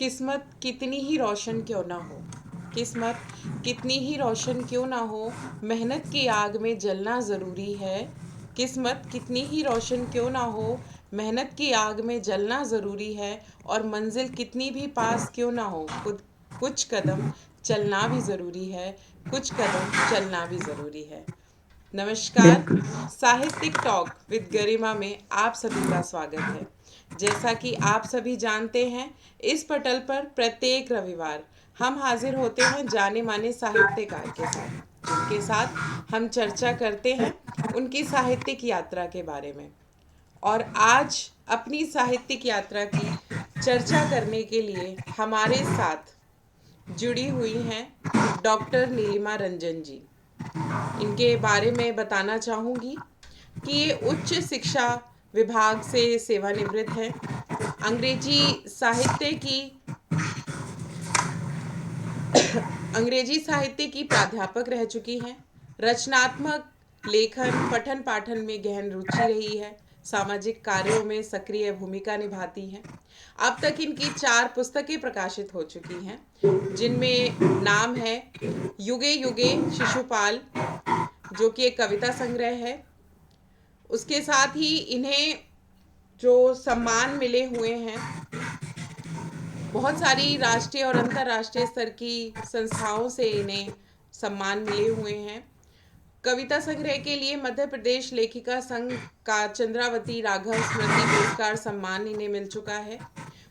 किस्मत कितनी ही रोशन क्यों ना हो, किस्मत कितनी ही रोशन क्यों ना हो, मेहनत की आग में जलना ज़रूरी है। किस्मत कितनी ही रोशन क्यों ना हो, मेहनत की आग में जलना ज़रूरी है। और मंजिल कितनी भी पास क्यों ना हो, खुद कुछ कदम चलना भी ज़रूरी है, कुछ कदम चलना भी ज़रूरी है। नमस्कार। बिल्कुल। साहित्यिक टॉक विद गरिमा में आप सभी का स्वागत है। जैसा कि आप सभी जानते हैं, इस पटल पर प्रत्येक रविवार हम हाजिर होते हैं जाने माने साहित्यकार के साथ, जिनके साथ हम चर्चा करते हैं उनकी साहित्यिक यात्रा के बारे में। और आज अपनी साहित्यिक यात्रा की चर्चा करने के लिए हमारे साथ जुड़ी हुई हैं डॉक्टर नीलिमा रंजन जी। इनके बारे में बताना चाहूँगी कि ये उच्च शिक्षा विभाग से सेवानिवृत्त हैं। अंग्रेजी साहित्य की अंग्रेजी साहित्य की प्राध्यापक रह चुकी हैं। रचनात्मक लेखन पठन पाठन में गहन रुचि रही है। सामाजिक कार्यों में सक्रिय भूमिका निभाती हैं। अब तक इनकी 4 पुस्तकें प्रकाशित हो चुकी हैं, जिनमें नाम है युगे युगे शिशुपाल, जो कि एक कविता संग्रह है। उसके साथ ही इन्हें जो सम्मान मिले हुए हैं, बहुत सारी राष्ट्रीय और अंतर्राष्ट्रीय स्तर की संस्थाओं से इन्हें सम्मान मिले हुए हैं। कविता संग्रह के लिए मध्य प्रदेश लेखिका संघ का चंद्रावती राघव स्मृति पुरस्कार सम्मान इन्हें मिल चुका है।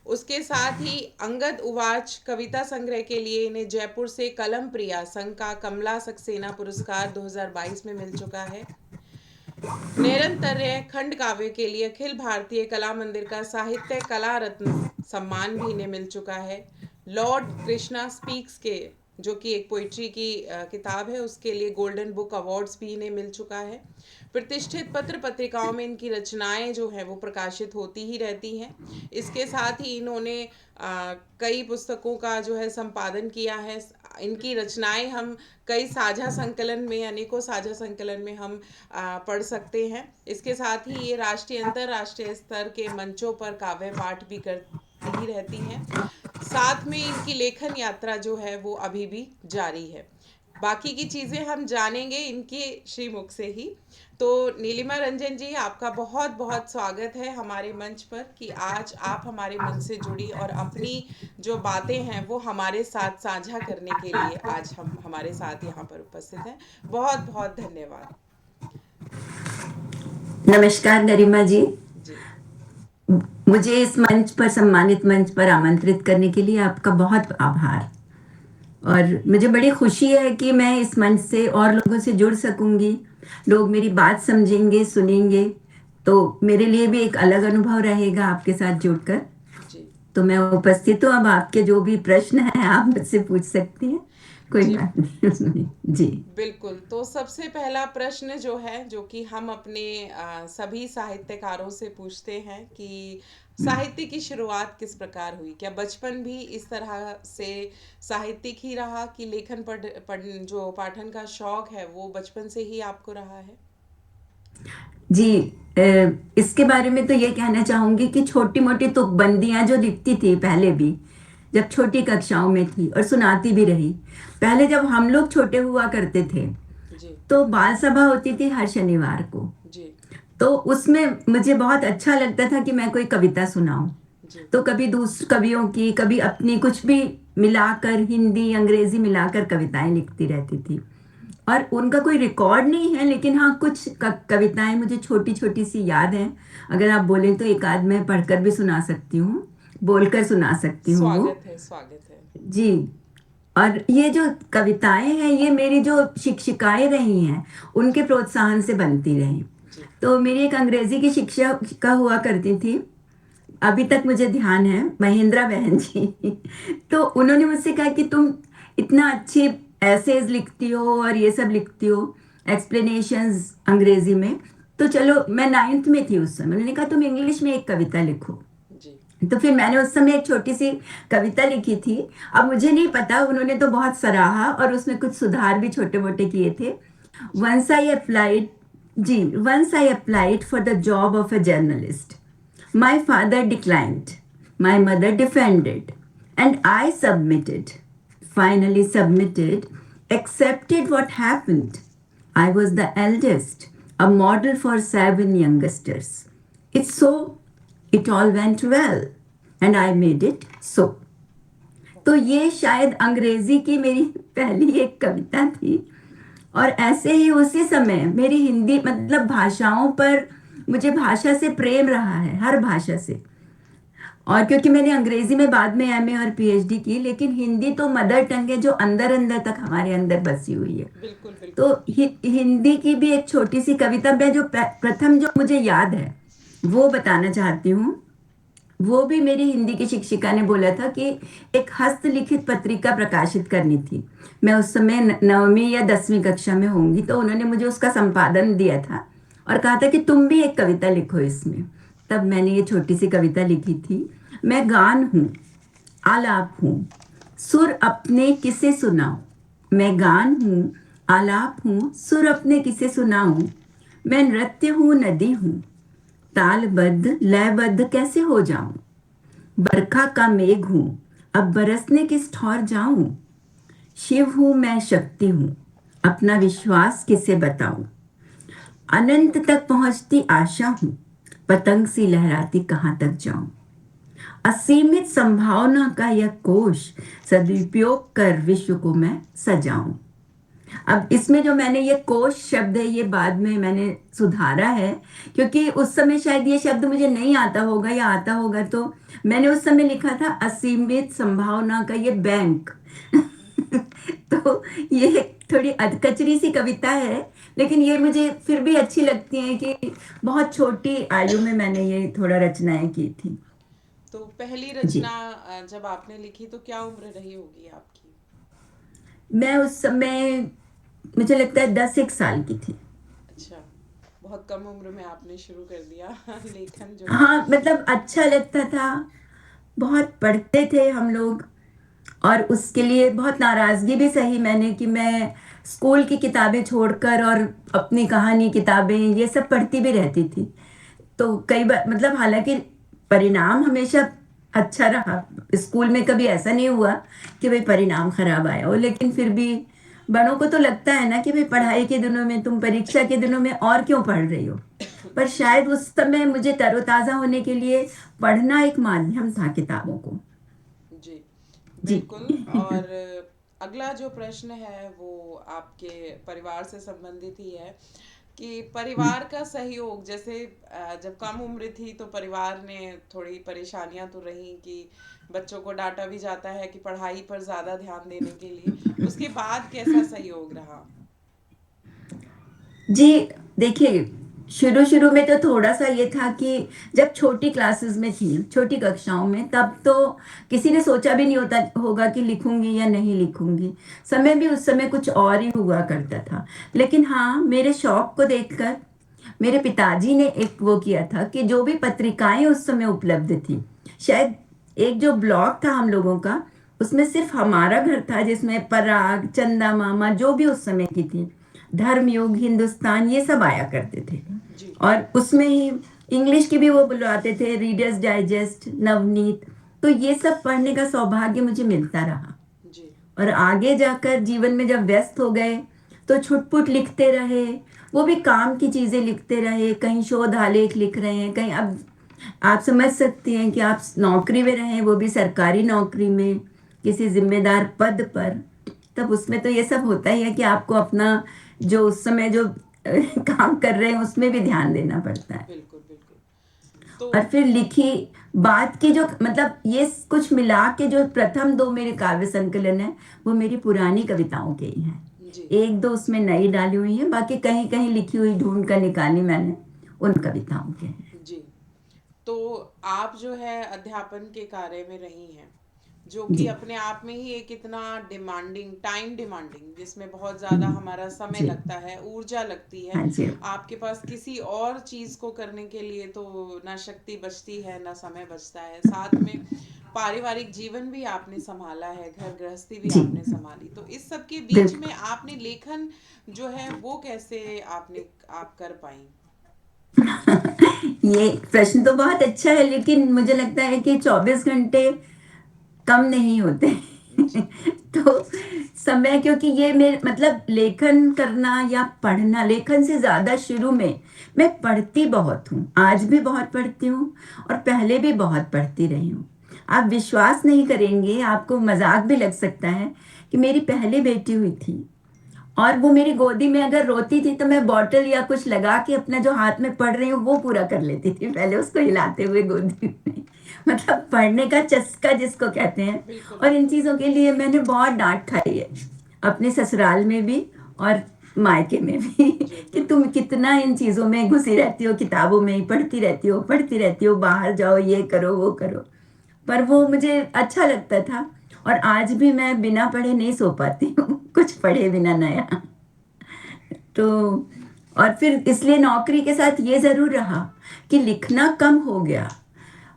उसके साथ ही अंगद उवाच कविता संग्रह के लिए इन्हें जयपुर से कलम प्रिया संघ का कमला सक्सेना पुरस्कार 2022 में मिल चुका है। निरंतर्य खंड काव्य के लिए अखिल भारतीय कला मंदिर का साहित्य कला रत्न सम्मान भी इन्हें मिल चुका है। लॉर्ड कृष्णा स्पीक्स के, जो कि एक पोइट्री की किताब है, उसके लिए गोल्डन बुक अवार्ड्स भी इन्हें मिल चुका है। प्रतिष्ठित पत्र पत्रिकाओं में इनकी रचनाएं जो है वो प्रकाशित होती ही रहती हैं। इसके साथ ही इन्होंने कई पुस्तकों का जो है संपादन किया है। इनकी रचनाएं हम कई साझा संकलन में, अनेकों साझा संकलन में हम पढ़ सकते हैं। इसके साथ ही ये राष्ट्रीय अंतर्राष्ट्रीय स्तर के मंचों पर काव्य पाठ भी करती ही रहती हैं। साथ में इनकी लेखन यात्रा जो है वो अभी भी जारी है। बाकी की चीज़ें हम जानेंगे इनके श्रीमुख से ही। तो नीलिमा रंजन जी, आपका बहुत बहुत स्वागत है हमारे मंच पर कि आज आप हमारे मंच से जुड़ी और अपनी जो बातें हैं वो हमारे साथ साझा करने के लिए आज हम हमारे साथ यहाँ पर उपस्थित हैं। बहुत बहुत धन्यवाद नमस्कार गरिमा जी। जी। मुझे इस मंच पर, सम्मानित मंच पर आमंत्रित करने के लिए आपका बहुत आभार। और मुझे बड़ी खुशी है कि मैं इस मंच से और लोगों से जुड़ सकूंगी। लोग मेरी बात समझेंगे, सुनेंगे, तो मेरे लिए भी एक अलग अनुभव रहेगा आपके साथ जुड़कर। जी। तो मैं उपस्थित हूँ। अब आपके जो भी प्रश्न हैं आप मुझसे पूछ सकती हैं, कोई जी बात नहीं उसमें। जी बिल्कुल। तो सबसे पहला प्रश्न जो है, जो कि हम अपने सभी साहित्यकारों से पूछते हैं कि साहित्य की शुरुआत किस प्रकार हुई? क्या बचपन भी इस तरह से साहित्यिक ही रहा कि लेखन पढ़ जो पाठन का शौक है वो बचपन से ही आपको रहा है? जी। अ, इसके बारे में तो ये कहना चाहूंगी कि छोटी मोटी तुकबंदियां जो लिखती थी पहले भी, जब छोटी कक्षाओं में थी, और सुनाती भी रही। पहले जब हम लोग छोटे हुआ करते थे जी। तो बाल सभा होती थी हर शनिवार को। जी। तो उसमें मुझे बहुत अच्छा लगता था कि मैं कोई कविता सुनाऊं। जी। तो कभी दूसरे कवियों की, कभी अपनी, कुछ भी मिलाकर, हिंदी अंग्रेजी मिलाकर कविताएं लिखती रहती थी। और उनका कोई रिकॉर्ड नहीं है, लेकिन हाँ कुछ कविताएं मुझे छोटी छोटी सी याद हैं। अगर आप बोलें तो एक आध मैं पढ़कर भी सुना सकती हूँ, बोलकर सुना सकती हूँ वो। स्वागत है, स्वागत है। जी। और ये जो कविताएं हैं, ये मेरी जो शिक्षिकाएं रही हैं उनके प्रोत्साहन से बनती रही। जी। तो मेरी एक अंग्रेजी की शिक्षिका हुआ करती थी, अभी तक मुझे ध्यान है, महेंद्रा बहन जी। तो उन्होंने मुझसे कहा कि तुम इतना अच्छी एसेज लिखती हो और ये सब लिखती हो, एक्सप्लेनेशंस अंग्रेजी में, तो चलो, मैं 9th में थी उस समय, उन्होंने कहा तुम इंग्लिश में एक कविता लिखो। जी। तो फिर मैंने उस समय एक छोटी सी कविता लिखी थी। अब मुझे नहीं पता, उन्होंने तो बहुत सराहा और उसमें कुछ सुधार भी छोटे मोटे किए थे। जी। वंस आई अप्लाइड जी, once I applied for the job of a journalist. My father declined. My mother defended. And I submitted, finally submitted, accepted what happened. I was the eldest, a model for 7 youngsters. It's so, it all went well, and I made it so. तो ये शायद अंग्रेजी की मेरी पहली एक कविता थी। और ऐसे ही उसी समय मेरी हिंदी मतलब भाषाओं पर मुझे भाषा से प्रेम रहा है, हर भाषा से। और क्योंकि मैंने अंग्रेजी में बाद में एमए और पीएचडी की, लेकिन हिंदी तो मदर टंग है जो अंदर अंदर तक हमारे अंदर बसी हुई है। बिल्कुल तो बिल्कुल। हिंदी की भी एक छोटी सी कविता मैं जो प्रथम जो मुझे याद है वो बताना चाहती हूँ। वो भी मेरी हिंदी की शिक्षिका ने बोला था कि एक हस्तलिखित पत्रिका प्रकाशित करनी थी। मैं उस समय 9वीं या 10वीं कक्षा में होंगी, तो उन्होंने मुझे उसका संपादन दिया था और कहा था कि तुम भी एक कविता लिखो इसमें। तब मैंने ये छोटी सी कविता लिखी थी। मैं गान हूँ, आलाप हूँ, सुर अपने किसे सुनाऊं। मैं गान हूँ, आलाप हूँ, सुर अपने किसे सुनाऊं। मैं नृत्य हूँ, नदी हूँ, तालबद्ध लयबद्ध कैसे हो जाऊं। बरखा का मेघ हूं, अब बरसने किस ठौर जाऊं। शिव हूं, मैं शक्ति हूं, अपना विश्वास किसे बताऊं। अनंत तक पहुंचती आशा हूं, पतंग सी लहराती कहां तक जाऊं। असीमित संभावना का यह कोश, सदुपयोग कर विश्व को मैं सजाऊं। अब इसमें जो मैंने ये कोश शब्द है ये बाद में मैंने सुधारा है, क्योंकि उस समय शायद ये शब्द मुझे नहीं आता होगा या आता होगा, तो मैंने उस समय लिखा था असीमित संभावना का ये बैंक। तो ये एक थोड़ी अधकचरी सी कविता है, लेकिन ये मुझे फिर भी अच्छी लगती है कि बहुत छोटी आयु में मैंने ये थोड़ा रचनाएं की थी। तो पहली जी, रचना जब आपने लिखी तो क्या उम्र रही होगी आपकी? मैं उस समय मुझे लगता है 10 एक साल की थी। अच्छा, बहुत कम उम्र में आपने शुरू कर दिया लेखन जो है। हाँ, मतलब अच्छा लगता था। बहुत पढ़ते थे हम लोग, और उसके लिए बहुत नाराजगी भी सही मैंने कि मैं स्कूल की किताबें छोड़कर और अपनी कहानी किताबें ये सब पढ़ती भी रहती थी। तो कई बार मतलब हालांकि परिणाम हमेशा अच्छा रहा, स्कूल में कभी ऐसा नहीं हुआ कि भाई परिणाम खराब आया हो, लेकिन फिर भी बड़ों को तो लगता है ना कि भाई पढ़ाई के दिनों में तुम परीक्षा के दिनों में और क्यों पढ़ रही हो। पर शायद उस समय मुझे तरोताजा होने के लिए पढ़ना एक माध्यम था किताबों को। जी, जी। बिल्कुल। और अगला जो प्रश्न है वो आपके परिवार से संबंधित ही है कि परिवार का सहयोग, जैसे जब कम उम्र थी तो परिवार ने थोड़ी परेशानियां तो रही कि बच्चों को डांटा भी जाता है कि पढ़ाई पर ज़्यादा ध्यान देने के लिए। उसके बाद कैसा सहयोग रहा? जी, देखिए, शुरू शुरू में तो थोड़ा सा ये था कि जब छोटी क्लासेस में थी, छोटी कक्षाओं में, तब तो किसी ने सोचा भी नहीं होता होगा कि लिखूंगी या नहीं लिखूंगी। समय भी उस समय कुछ और ही हुआ करता था। लेकिन हाँ, मेरे शौक को देखकर मेरे पिताजी ने एक वो किया था कि जो भी पत्रिकाएं उस समय उपलब्ध थी, शायद एक जो ब्लॉग था हम लोगों का, उसमें सिर्फ हमारा घर था जिसमें पराग, चंदा मामा, जो भी उस समय की थी, धर्मयुग, हिंदुस्तान, ये सब आया करते थे। जी और उसमें ही इंग्लिश की भी वो बुलवाते थे, रीडर्स डाइजेस्ट, नवनीत। तो ये सब पढ़ने का सौभाग्य मुझे मिलता रहा। जी। और आगे जाकर जीवन में जब व्यस्त हो गए तो छुटपुट लिखते रहे, वो भी काम की चीजें लिखते रहे, कहीं शोध आलेख लिख रहे हैं, कहीं, अब आप समझ सकती हैं कि आप नौकरी में रहे, वो भी सरकारी नौकरी में किसी जिम्मेदार पद पर। तब उसमें तो ये सब होता ही है कि आपको अपना जो उस समय जो काम कर रहे हैं उसमें भी ध्यान देना पड़ता है। बिल्कुल बिल्कुल। तो और फिर लिखी बात की जो मतलब ये कुछ मिला के जो प्रथम 2 मेरे काव्य संकलन है वो मेरी पुरानी कविताओं के ही हैं। जी 1-2 उसमें नई डाली हुई है, बाकी कहीं कहीं लिखी हुई ढूंढ कर निकाली मैंने उन कविताओं के हैं। जी। तो आप जो है अध्यापन के कार्य में रही हैं, जो कि जी। अपने आप में ही एक इतना डिमांडिंग, टाइम डिमांडिंग, जिसमें बहुत ज़्यादा हमारा समय जी। लगता है, ऊर्जा लगती है। हाँ जी। आपके पास किसी और चीज़ को करने के लिए तो ना शक्ति बचती है ना समय बचता है। साथ में पारिवारिक जीवन भी आपने संभाला है, घर गृहस्थी भी जी। आपने संभाली। तो इस सब के बीच में बिल्कुल। आपने लेखन जो है वो कैसे आप कर पाई? ये प्रश्न तो बहुत अच्छा है, लेकिन मुझे लगता है कि 24 घंटे कम नहीं होते। जी। तो समय, क्योंकि ये मेरे मतलब लेखन करना या पढ़ना, लेखन से ज़्यादा शुरू में मैं पढ़ती बहुत हूँ, आज भी बहुत पढ़ती हूँ और पहले भी बहुत पढ़ती रही हूँ। आप विश्वास नहीं करेंगे, आपको मजाक भी लग सकता है कि मेरी पहली बेटी हुई थी और वो मेरी गोदी में अगर रोती थी तो मैं बॉटल या कुछ लगा के अपना जो हाथ में पढ़ रही हूँ वो पूरा कर लेती थी, पहले उसको हिलाते हुए गोदी में। मतलब पढ़ने का चस्का जिसको कहते हैं। बिल्कुल। और इन चीज़ों के लिए मैंने बहुत डांट खाई है, अपने ससुराल में भी और मायके में भी। जी, कि तुम बिल्कुल। कितना इन चीज़ों में घुसी रहती हो, किताबों में ही पढ़ती रहती हो, बाहर जाओ, ये करो वो करो। पर वो मुझे अच्छा लगता था और आज भी मैं बिना पढ़े नहीं सो पाती हूँ। कुछ पढ़े बिना नया। तो और फिर इसलिए नौकरी के साथ ये ज़रूर रहा कि लिखना कम हो गया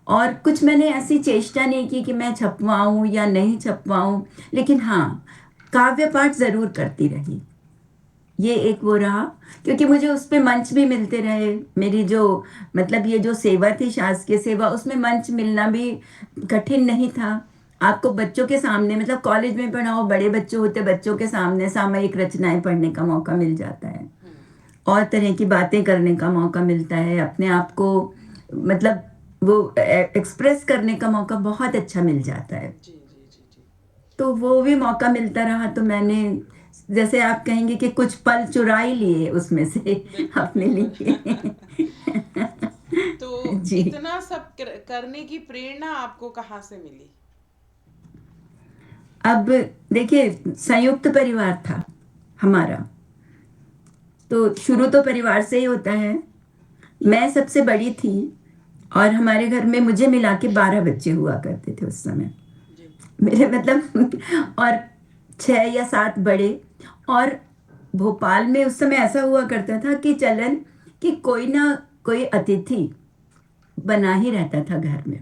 और कुछ मैंने ऐसी चेष्टा नहीं की कि मैं छपवाऊँ या नहीं छपवाऊँ, लेकिन हाँ, काव्य पाठ ज़रूर करती रही। ये एक वो रहा, क्योंकि मुझे उस पे मंच भी मिलते रहे। मेरी जो मतलब ये जो सेवा थी, शासकीय सेवा, उसमें मंच मिलना भी कठिन नहीं था। आपको बच्चों के सामने, मतलब कॉलेज में पढ़ाओ, बड़े बच्चे होते, बच्चों के सामने सामयिक रचनाएं पढ़ने का मौका मिल जाता है हुँ। और तरह की बातें करने का मौका मिलता है, अपने आप को मतलब वो एक्सप्रेस करने का मौका बहुत अच्छा मिल जाता है। जी, जी, जी, जी। तो वो भी मौका मिलता रहा तो मैंने, जैसे आप कहेंगे कि कुछ पल चुरा ही लिए उसमें से बिल्कुल, अपने बिल्कुल। लिए। तो जी। इतना सब करने की प्रेरणा आपको कहाँ से मिली? अब देखिए, संयुक्त परिवार था हमारा, तो शुरू तो परिवार से ही होता है। मैं सबसे बड़ी थी और हमारे घर में मुझे मिला के 12 बच्चे हुआ करते थे उस समय। जी। मेरे मतलब और 6 या 7 बड़े। और भोपाल में उस समय ऐसा हुआ करता था कि चलन कि कोई ना कोई अतिथि बना ही रहता था घर में।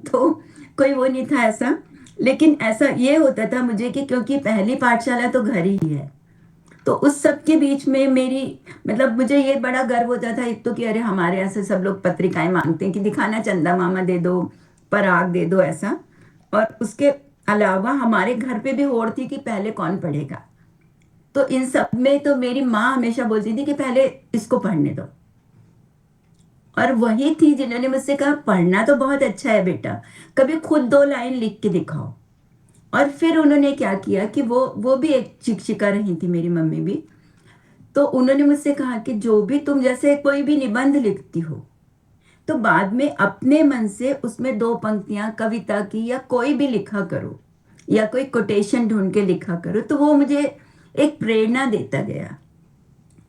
तो कोई वो नहीं था ऐसा, लेकिन ऐसा ये होता था मुझे कि क्योंकि पहली पाठशाला तो घर ही है, तो उस सब के बीच में मेरी मतलब मुझे ये बड़ा गर्व होता था, एक तो कि अरे हमारे यहाँ से सब लोग पत्रिकाएं मांगते हैं कि दिखाना, चंदा मामा दे दो, पराग दे दो, ऐसा। और उसके अलावा हमारे घर पे भी होड़ थी कि पहले कौन पढ़ेगा। तो इन सब में तो मेरी माँ हमेशा बोलती थी कि पहले इसको पढ़ने दो। और वही थी जिन्होंने मुझसे कहा पढ़ना तो बहुत अच्छा है बेटा, कभी खुद 2 लाइन लिख के दिखाओ। और फिर उन्होंने क्या किया कि वो भी एक शिक्षिका रही थी, मेरी मम्मी भी। तो उन्होंने मुझसे कहा कि जो भी तुम जैसे कोई भी निबंध लिखती हो, तो बाद में अपने मन से उसमें 2 पंक्तियां कविता की या कोई भी लिखा करो, या कोई कोटेशन ढूंढ के लिखा करो। तो वो मुझे एक प्रेरणा देता गया।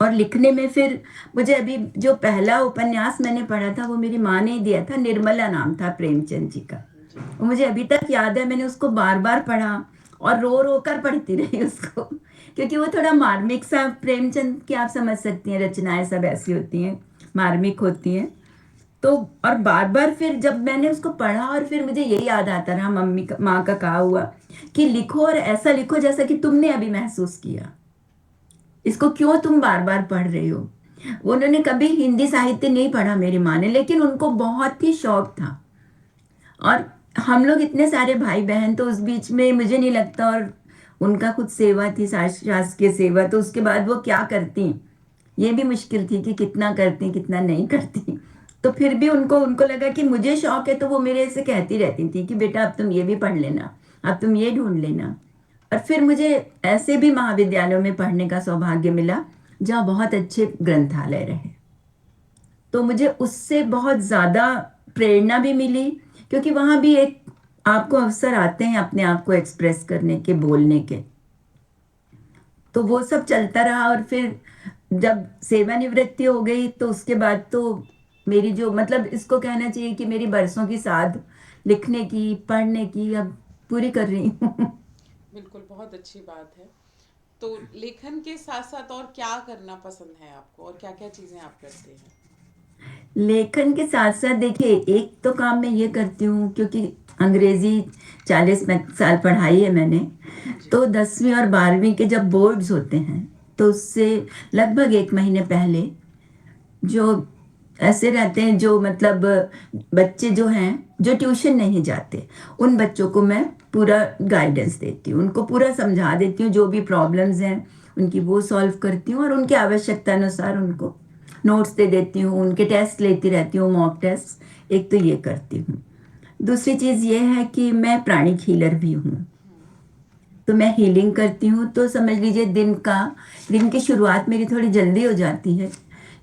और लिखने में फिर मुझे अभी जो पहला उपन्यास मैंने पढ़ा था वो मेरी माँ ने ही दिया था, निर्मला नाम था प्रेमचंद जी का। जी। वो मुझे अभी तक याद है, मैंने उसको बार बार पढ़ा और रो रो कर पढ़ती रही उसको। क्योंकि वो थोड़ा मार्मिक सा, प्रेमचंद की आप समझ सकती हैं रचनाएं सब ऐसी होती हैं, मार्मिक होती हैं। तो और बार बार फिर जब मैंने उसको पढ़ा और फिर मुझे यही याद आता रहा, मम्मी का, माँ का कहा हुआ कि लिखो और ऐसा लिखो जैसा कि तुमने अभी महसूस किया। इसको क्यों तुम बार बार पढ़ रही हो। उन्होंने कभी हिंदी साहित्य नहीं पढ़ा मेरी माँ ने, लेकिन उनको बहुत ही शौक था। और हम लोग इतने सारे भाई बहन, तो उस बीच में मुझे नहीं लगता, और उनका कुछ सेवा थी, शासकीय सेवा, तो उसके बाद वो क्या करती, ये भी मुश्किल थी कि कितना करती कितना नहीं करती। तो फिर भी उनको उनको लगा कि मुझे शौक है, तो वो मेरे से कहती रहती थी कि बेटा अब तुम ये भी पढ़ लेना, अब तुम ये ढूंढ लेना। और फिर मुझे ऐसे भी महाविद्यालयों में पढ़ने का सौभाग्य मिला जहाँ बहुत अच्छे ग्रंथालय रहे। तो मुझे उससे बहुत ज़्यादा प्रेरणा भी मिली, क्योंकि वहाँ भी एक आपको अवसर आते हैं अपने आप को एक्सप्रेस करने के, बोलने के। तो वो सब चलता रहा और फिर जब सेवानिवृत्ति हो गई तो उसके बाद तो मेरी जो मतलब इसको कहना चाहिए कि मेरी बरसों की साध लिखने की, पढ़ने की अब पूरी कर रही हूँ। बिल्कुल, बहुत अच्छी बात है। तो लेखन के साथ-साथ और क्या करना पसंद है आपको और क्या-क्या चीज़ें आप करते हैं? लेखन के साथ साथ देखिए, एक तो काम मैं ये करती हूँ, क्योंकि अंग्रेजी 40 साल पढ़ाई है मैंने। जी। तो 10वीं और 12वीं के जब बोर्ड्स होते हैं, तो उससे लगभग 1 महीने पहले जो ऐसे रहते हैं, जो मतलब बच्चे जो हैं जो ट्यूशन नहीं जाते, उन बच्चों को मैं पूरा गाइडेंस देती हूँ, उनको पूरा समझा देती हूँ, जो भी प्रॉब्लम्स हैं उनकी वो सॉल्व करती हूँ, और उनकी आवश्यकता अनुसार उनको नोट्स दे देती हूँ, उनके टेस्ट लेती रहती हूँ, मॉक टेस्ट। एक तो ये करती हूँ। दूसरी चीज़ ये है कि मैं प्राणिक हीलर भी हूँ, तो मैं हीलिंग करती हूँ। तो समझ लीजिए दिन की शुरुआत मेरी थोड़ी जल्दी हो जाती है,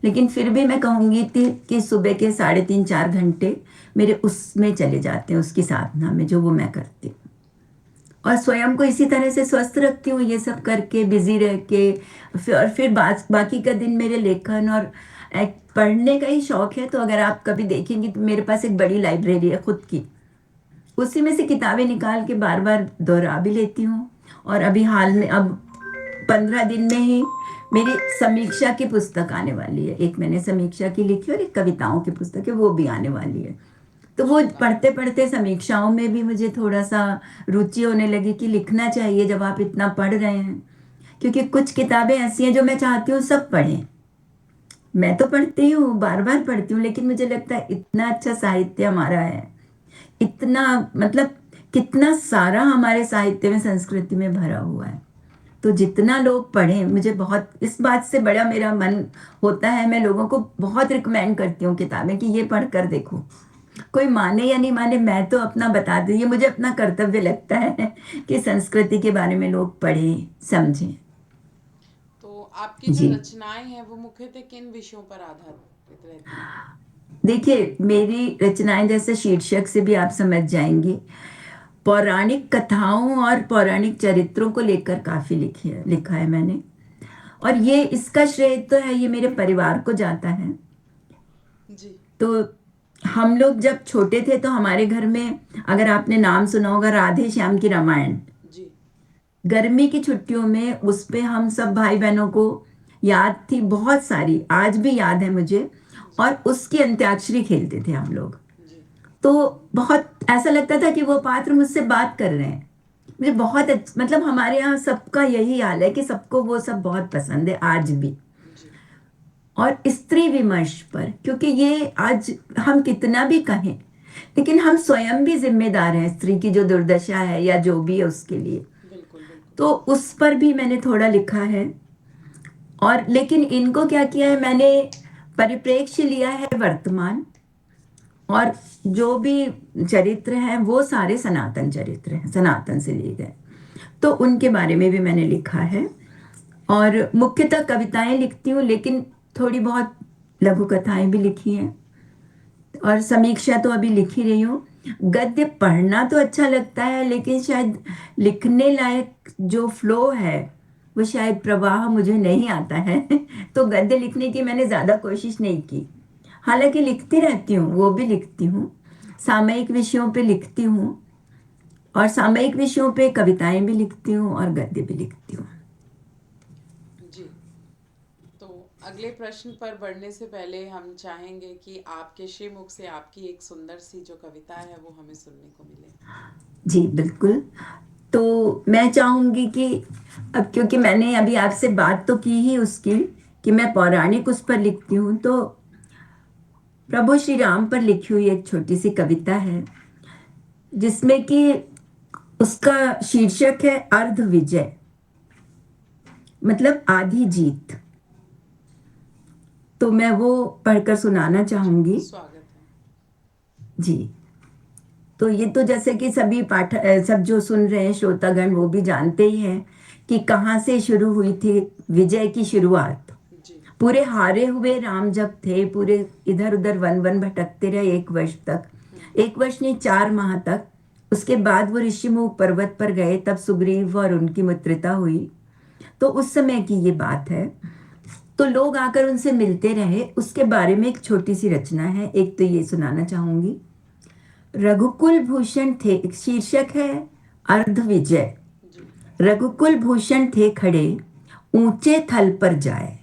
लेकिन फिर भी मैं कहूँगी कि सुबह के 3.5-4 घंटे मेरे उसमें चले जाते हैं, उसकी साधना में, जो वो मैं करती हूँ। और स्वयं को इसी तरह से स्वस्थ रखती हूँ, ये सब करके, बिजी रह के। और फिर बाकी का दिन मेरे लेखन और पढ़ने का ही शौक है। तो अगर आप कभी देखेंगे तो मेरे पास एक बड़ी लाइब्रेरी है खुद की, उसी में से किताबें निकाल के बार बार दोहरा भी लेती हूँ। और अभी हाल में, अब 15 दिन में ही मेरी समीक्षा की पुस्तक आने वाली है। एक मैंने समीक्षा की लिखी और एक कविताओं की पुस्तक है, वो भी आने वाली है। तो वो पढ़ते पढ़ते समीक्षाओं में भी मुझे थोड़ा सा रुचि होने लगी कि लिखना चाहिए जब आप इतना पढ़ रहे हैं। क्योंकि कुछ किताबें ऐसी हैं जो मैं चाहती हूँ सब पढ़ें। मैं तो पढ़ती हूँ, बार बार पढ़ती हूँ, लेकिन मुझे लगता है इतना अच्छा साहित्य हमारा है, इतना मतलब कितना सारा हमारे साहित्य में, संस्कृति में भरा हुआ है। तो जितना लोग पढ़ें, मुझे बहुत इस बात से बड़ा मेरा मन होता है। मैं लोगों को बहुत रिकमेंड करती हूँ किताबें कि ये पढ़ कर देखो। कोई माने या नहीं माने, मैं तो अपना बता दूँ, ये मुझे अपना कर्तव्य लगता है कि संस्कृति के बारे में लोग पढ़ें, समझें। तो आपकी जो जी रचनाएं हैं वो मुख्यतः किन विषयों पर आधारित रहती हैं? देखिए, मेरी रचनाएं, जैसे शीर्षक से भी आप समझ जाएंगे, पौराणिक कथाओं और पौराणिक चरित्रों को लेकर काफी लिखा है मैंने। और ये इसका श्रेय तो है, ये मेरे परिवार को जाता है। जी। तो हम लोग जब छोटे थे तो हमारे घर में, अगर आपने नाम सुना होगा, राधे श्याम की रामायण, जी। गर्मी की छुट्टियों में उस पे हम सब भाई बहनों को याद थी बहुत सारी, आज भी याद है मुझे। जी। और उसकी अंत्याक्षरी खेलते थे हम लोग। जी। तो बहुत ऐसा लगता था कि वो पात्र मुझसे बात कर रहे हैं। मुझे बहुत मतलब हमारे यहाँ सबका यही हाल है कि सबको वो सब बहुत पसंद है आज भी। जी। और स्त्री विमर्श पर, क्योंकि ये आज हम कितना भी कहें, लेकिन हम स्वयं भी जिम्मेदार हैं स्त्री की जो दुर्दशा है या जो भी है उसके लिए। बिल्कुल बिल्कुल। तो उस पर भी मैंने थोड़ा लिखा है। और लेकिन इनको क्या किया है मैंने, परिप्रेक्ष्य लिया है वर्तमान, और जो भी चरित्र हैं वो सारे सनातन चरित्र हैं, सनातन से लिए गए। तो उनके बारे में भी मैंने लिखा है। और मुख्यतः कविताएं लिखती हूँ, लेकिन थोड़ी बहुत लघु कथाएं भी लिखी हैं, और समीक्षा तो अभी लिख ही रही हूँ। गद्य पढ़ना तो अच्छा लगता है, लेकिन शायद लिखने लायक जो फ्लो है, वो शायद प्रवाह मुझे नहीं आता है। तो गद्य लिखने की मैंने ज़्यादा कोशिश नहीं की। हालांकि लिखती रहती हूँ, वो भी लिखती हूँ, सामयिक विषयों पे लिखती हूँ, और सामयिक विषयों पे कविताएं भी लिखती हूँ और गद्य भी लिखती हूँ। जी। तो अगले प्रश्न पर बढ़ने से पहले हम चाहेंगे कि आपके श्रीमुख से आपकी एक सुंदर सी जो कविता है वो हमें सुनने को मिले। जी बिल्कुल। तो मैं चाहूंगी कि, अब क्योंकि मैंने अभी आपसे बात तो की ही उसकी, कि मैं पौराणिक उस पर लिखती हूँ, तो प्रभु श्री राम पर लिखी हुई एक छोटी सी कविता है, जिसमें कि उसका शीर्षक है अर्ध विजय, मतलब आधी जीत। तो मैं वो पढ़कर सुनाना जी, चाहूंगी। स्वागत है। जी। तो ये तो जैसे कि सभी सब जो सुन रहे हैं श्रोतागण, वो भी जानते ही हैं कि कहाँ से शुरू हुई थी विजय की शुरुआत। जी। पूरे हारे हुए राम जब थे, पूरे इधर उधर वन वन भटकते रहे 1 वर्ष तक, 1 वर्ष नहीं 4 माह तक। उसके बाद वो ऋषिमुख पर्वत पर गए, तब सुग्रीव और उनकी मित्रता हुई। तो उस समय की ये बात है। तो लोग आकर उनसे मिलते रहे, उसके बारे में एक छोटी सी रचना है, एक तो ये सुनाना चाहूंगी। रघुकुल भूषण थे, शीर्षक है अर्ध विजय। जी। रघुकुल भूषण थे खड़े, ऊंचे थल पर जाए,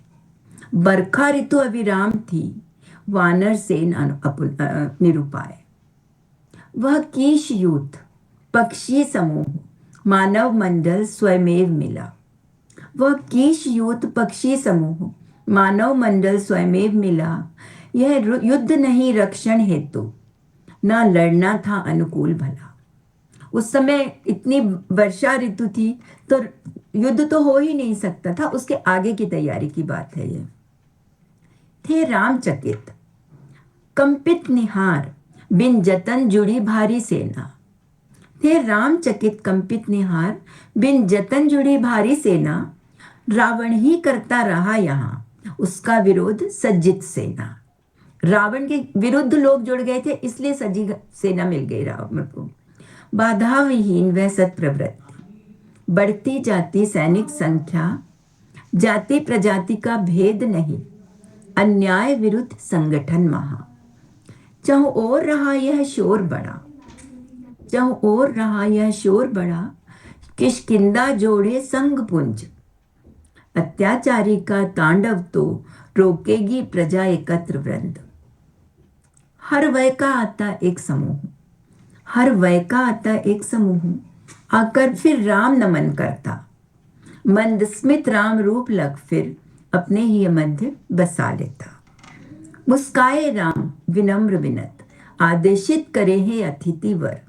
बरखा ऋतु अविराम थी, वानर सेन निरुपाय। वह कीश यूथ पक्षी समूह, मानव मंडल स्वयमेव मिला। वह कीश यूथ पक्षी समूह, मानव मंडल स्वयमेव मिला। यह युद्ध नहीं रक्षण हेतु, ना लड़ना था अनुकूल भला। उस समय इतनी वर्षा ऋतु थी, तो युद्ध तो हो ही नहीं सकता था, उसके आगे की तैयारी की बात है ये। थे रामचकित कंपित निहार, बिन जतन जुड़ी भारी सेना। थे रामचकित कंपित निहार, बिन जतन जुड़ी भारी सेना। रावण ही करता रहा यहाँ, उसका विरोध सज्जित सेना। रावण के विरुद्ध लोग जुड़ गए थे, इसलिए सजी सेना मिल गई रावण को। बाधा विहीन वह सत्प्रवृत्ति, बढ़ती जाती सैनिक संख्या। जाति प्रजाति का भेद नहीं, अन्याय विरुद्ध संगठन महा। चाहो और रहा यह शोर बड़ा, चाहो और रहा यह शोर बड़ा। किष्किंधा जोड़े संग पुंज, अत्याचारी का तांडव तो रोकेगी प्रजा एकत्र वृंद। हर वय का आता एक समूह, हर वय का आता एक समूह। आकर फिर राम नमन करता, मंद स्मित राम रूप लग फिर अपने ही मध्य बसा लेता। मुस्काए राम विनम्र विनत, आदेशित करे हे अतिथि वर।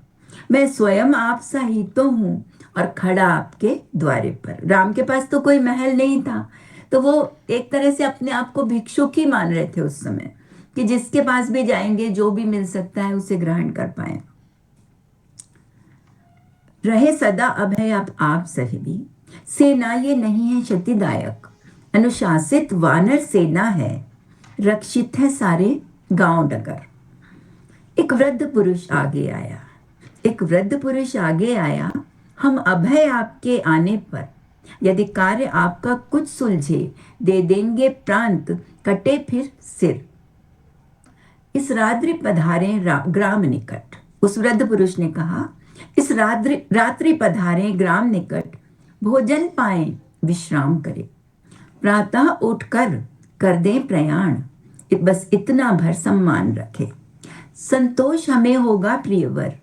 मैं स्वयं आप सा ही तो हूं और खड़ा आपके द्वारे पर। राम के पास तो कोई महल नहीं था, तो वो एक तरह से अपने आप को भिक्षुक ही मान रहे थे उस समय, कि जिसके पास भी जाएंगे जो भी मिल सकता है उसे ग्रहण कर पाए। रहे सदा अभय आप सही भी, सेना ये नहीं है क्षतिदायक। अनुशासित वानर सेना है, रक्षित है सारे गांव डगर। एक वृद्ध पुरुष आगे आया, एक वृद्ध पुरुष आगे आया। हम अभय आपके आने पर, यदि कार्य आपका कुछ सुलझे, दे देंगे प्रांत कटे फिर सिर। इस रात्रि पधारे ग्राम निकट, उस वृद्ध पुरुष ने कहा, इस रात्रि पधारे ग्राम निकट। भोजन पाए विश्राम करे, प्रातः उठकर कर दे प्रयाण। बस इतना भर सम्मान रखे, संतोष हमें होगा प्रियवर।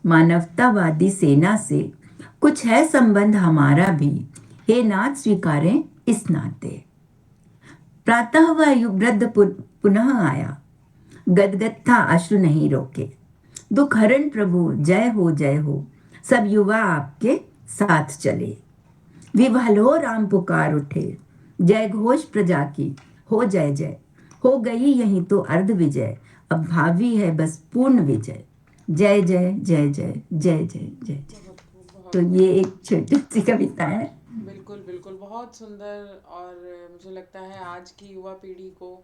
मानवतावादी सेना से कुछ है संबंध हमारा भी, हे नाथ स्वीकारें इस नाते। प्रातः वह वृद्ध पुनः आया, गदगद था अश्रु नहीं रोके। दुख हरण प्रभु जय हो, सब युवा आपके साथ चले। विवल हो राम पुकार उठे, जय घोष प्रजा की हो जय जय। हो गई यही तो अर्ध विजय, अब भावी है बस पूर्ण विजय। जय जय जय जय जय जय जय जय। तो ये एक छोटी सी कविता है। बिल्कुल बिल्कुल, बहुत सुंदर। और मुझे लगता है आज की युवा पीढ़ी को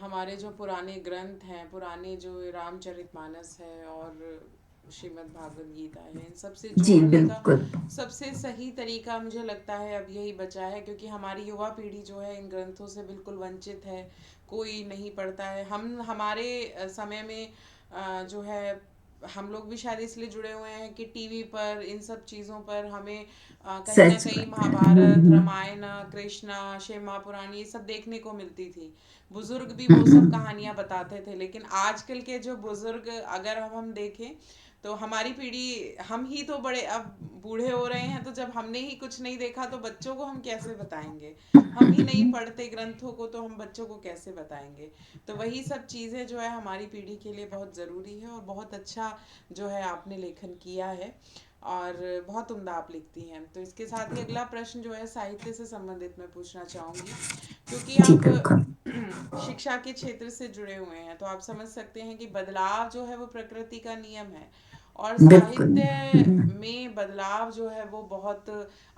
हमारे जो पुराने ग्रंथ हैं, पुराने जो रामचरितमानस है और श्रीमद् भागवत गीता है, इन सबसे जी जोड़ने का बिल्कुल। सबसे सही तरीका मुझे लगता है अब यही बचा है, क्योंकि हमारी युवा पीढ़ी जो है इन ग्रंथों से बिल्कुल वंचित है, कोई नहीं पढ़ता है। हम हमारे समय में जो है हम लोग भी शायद इसलिए जुड़े हुए हैं कि टीवी पर इन सब चीज़ों पर हमें कहीं ना सच कहीं बात है। महाभारत, रामायण, कृष्णा, शिव महापुराण ये सब देखने को मिलती थी। बुजुर्ग भी वो सब कहानियां बताते थे। लेकिन आजकल के जो बुजुर्ग अगर हम देखें तो हमारी पीढ़ी, हम ही तो बड़े अब बूढ़े हो रहे हैं, तो जब हमने ही कुछ नहीं देखा तो बच्चों को हम कैसे बताएंगे। हम ही नहीं पढ़ते ग्रंथों को तो हम बच्चों को कैसे बताएंगे। तो वही सब चीज़ें जो है हमारी पीढ़ी के लिए बहुत ज़रूरी है। और बहुत अच्छा जो है आपने लेखन किया है और बहुत उम्दा आप लिखती हैं। तो इसके साथ ही अगला प्रश्न जो है साहित्य से संबंधित मैं पूछना चाहूँगी, क्योंकि जी आप बिल्कुल। शिक्षा के क्षेत्र से जुड़े हुए हैं, तो आप समझ सकते हैं कि बदलाव जो है वो प्रकृति का नियम है। और बिल्कुल। साहित्य में बदलाव जो है वो बहुत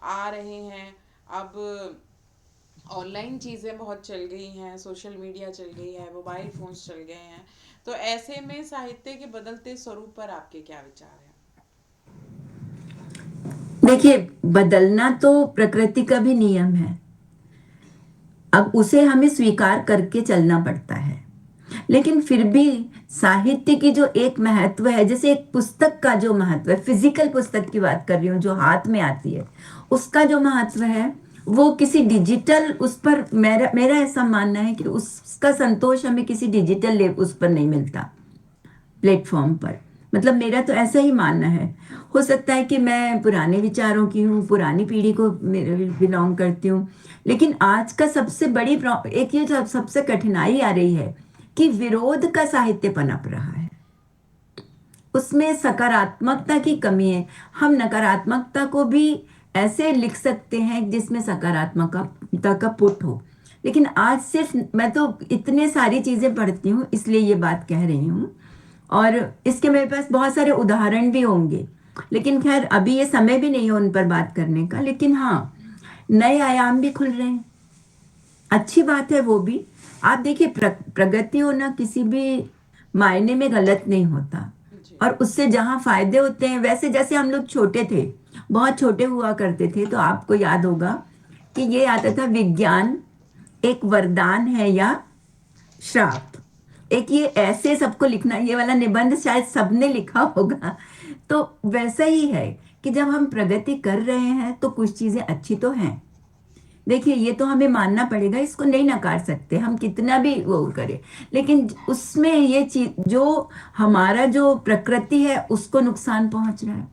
आ रहे हैं। अब ऑनलाइन चीज़ें बहुत चल गई हैं, सोशल मीडिया चल गई है, मोबाइल फोन्स चल गए हैं। तो ऐसे में साहित्य के बदलते स्वरूप पर आपके क्या विचार हैं? देखिए, बदलना तो प्रकृति का भी नियम है, अब उसे हमें स्वीकार करके चलना पड़ता है। लेकिन फिर भी साहित्य की जो एक महत्व है, जैसे एक पुस्तक का जो महत्व है, फिजिकल पुस्तक की बात कर रही हूँ जो हाथ में आती है, उसका जो महत्व है वो किसी डिजिटल उस पर, मेरा मेरा ऐसा मानना है कि उसका संतोष हमें किसी डिजिटल उस पर नहीं मिलता, प्लेटफॉर्म पर। मतलब मेरा तो ऐसा ही मानना है। हो सकता है कि मैं पुराने विचारों की हूँ, पुरानी पीढ़ी को बिलोंग करती हूँ, लेकिन आज का सबसे बड़ी एक ये सबसे कठिनाई आ रही है कि विरोध का साहित्य पनप रहा है। उसमें सकारात्मकता की कमी है। हम नकारात्मकता को भी ऐसे लिख सकते हैं जिसमें सकारात्मकता का पुट हो। लेकिन आज सिर्फ मैं तो इतने सारी चीजें पढ़ती हूँ इसलिए ये बात कह रही हूँ, और इसके मेरे पास बहुत सारे उदाहरण भी होंगे, लेकिन खैर अभी ये समय भी नहीं है उन पर बात करने का। लेकिन हाँ, नए आयाम भी खुल रहे हैं, अच्छी बात है वो भी। आप देखिए, प्रगति होना किसी भी मायने में गलत नहीं होता, जी। और उससे जहाँ फायदे होते हैं, वैसे जैसे हम लोग छोटे थे, बहुत छोटे हुआ करते थे, तो आपको याद होगा कि ये आता था, विज्ञान एक वरदान है या श्राप। एक ये ऐसे सबको लिखना, ये वाला निबंध शायद सबने लिखा होगा। तो वैसा ही है कि जब हम प्रगति कर रहे हैं तो कुछ चीजें अच्छी तो हैं। देखिए, ये तो हमें मानना पड़ेगा, इसको नहीं नकार सकते हम कितना भी वो करें। लेकिन उसमें ये चीज, जो हमारा जो प्रकृति है उसको नुकसान पहुंच रहा है,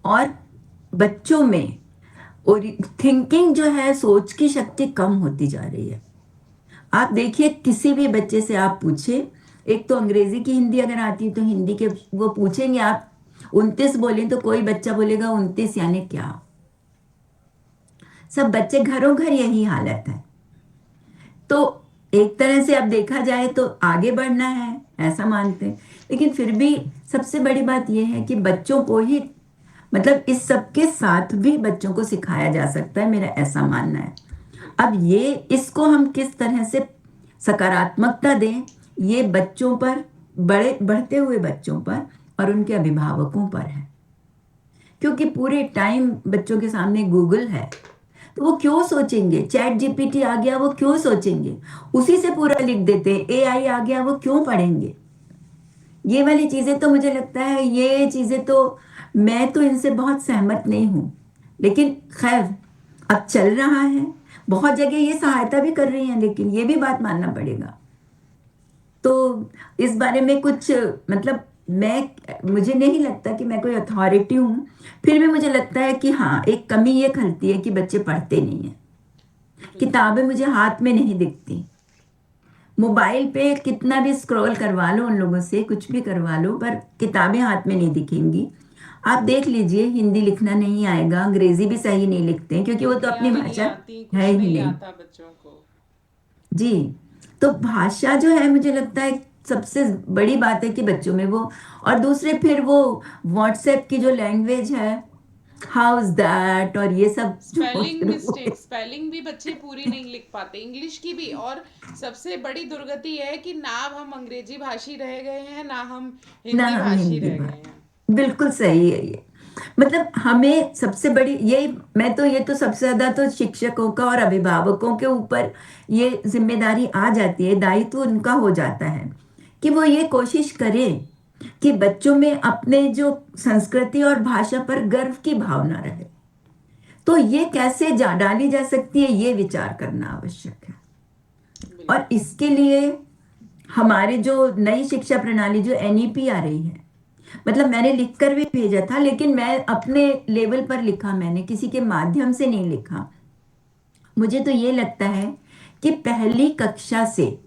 और बच्चों में और थिंकिंग जो है, सोच की शक्ति कम होती जा रही है। आप देखिए, किसी भी बच्चे से आप पूछे, एक तो अंग्रेजी की हिंदी अगर आती है तो हिंदी के वो पूछेंगे, आप 29 बोले तो कोई बच्चा बोलेगा 29 यानी क्या। सब बच्चे घरों घर यही हालत है। तो एक तरह से अब देखा जाए तो आगे बढ़ना है ऐसा मानते हैं, लेकिन फिर भी सबसे बड़ी बात यह है कि बच्चों को ही, मतलब इस सब के साथ भी बच्चों को सिखाया जा सकता है, मेरा ऐसा मानना है। बिल्कुल। अब ये, इसको हम किस तरह से सकारात्मकता दें, ये बच्चों पर, बड़े बढ़ते हुए बच्चों पर और उनके अभिभावकों पर है। क्योंकि पूरे टाइम बच्चों के सामने गूगल है, तो वो क्यों सोचेंगे, चैट जीपीटी आ गया वो क्यों सोचेंगे, उसी से पूरा लिख देते हैं, एआई आ गया वो क्यों पढ़ेंगे। ये वाली चीजें तो मुझे लगता है, ये चीजें तो मैं तो इनसे बहुत सहमत नहीं हूं। लेकिन खैर, अब चल रहा है, बहुत जगह ये सहायता भी कर रही हैं, लेकिन ये भी बात मानना पड़ेगा। तो इस बारे में कुछ, मतलब मैं, मुझे नहीं लगता कि मैं कोई अथॉरिटी हूं। फिर भी मुझे लगता है कि हाँ, एक कमी ये खलती है कि बच्चे पढ़ते नहीं है। बिल्कुल। किताबें मुझे हाथ में नहीं दिखती, मोबाइल पे कितना भी स्क्रॉल करवा लो उन लोगों से, कुछ भी करवा लो, पर किताबें हाथ में नहीं दिखेंगी। आप देख लीजिए, हिंदी लिखना नहीं आएगा, अंग्रेजी भी सही नहीं लिखते हैं, क्योंकि वो तो अपनी पंक्तियां भी नहीं भाषा आती, है कुछ ही नहीं नहीं। आता बच्चों को। जी। तो भाषा जो है, मुझे लगता है सबसे बड़ी बात है कि बच्चों में वो, और दूसरे फिर वो व्हाट्सएप की जो लैंग्वेज है, हाउ इज दैट, और ये सब जो स्पेलिंग शुरू हुए। मिस्टेक, स्पेलिंग भी बच्चे पूरी नहीं लिख पाते, इंग्लिश की भी। और सबसे बड़ी दुर्गति यह है कि ना अब हम अंग्रेजी भाषी रह गए हैं, ना हम ना हिंदी हम भाषी हिंदी रह गए हैं। बात, बिल्कुल सही है ये। मतलब हमें सबसे बड़ी ये, मैं तो ये तो सबसे ज्यादा तो शिक्षकों का और अभिभावकों के ऊपर ये जिम्मेदारी आ जाती है, दायित्व उनका हो जाता है कि वो ये कोशिश करें कि बच्चों में अपने जो संस्कृति और भाषा पर गर्व की भावना रहे। तो ये कैसे डाली जा सकती है, ये विचार करना आवश्यक है। और बिल्कुल। इसके लिए हमारे जो नई शिक्षा प्रणाली जो एनईपी आ रही है, मतलब मैंने लिखकर भी भेजा था, लेकिन मैं अपने लेवल पर लिखा, मैंने किसी के माध्यम से नहीं लिखा। मुझे तो ये लगता है कि पहली कक्षा से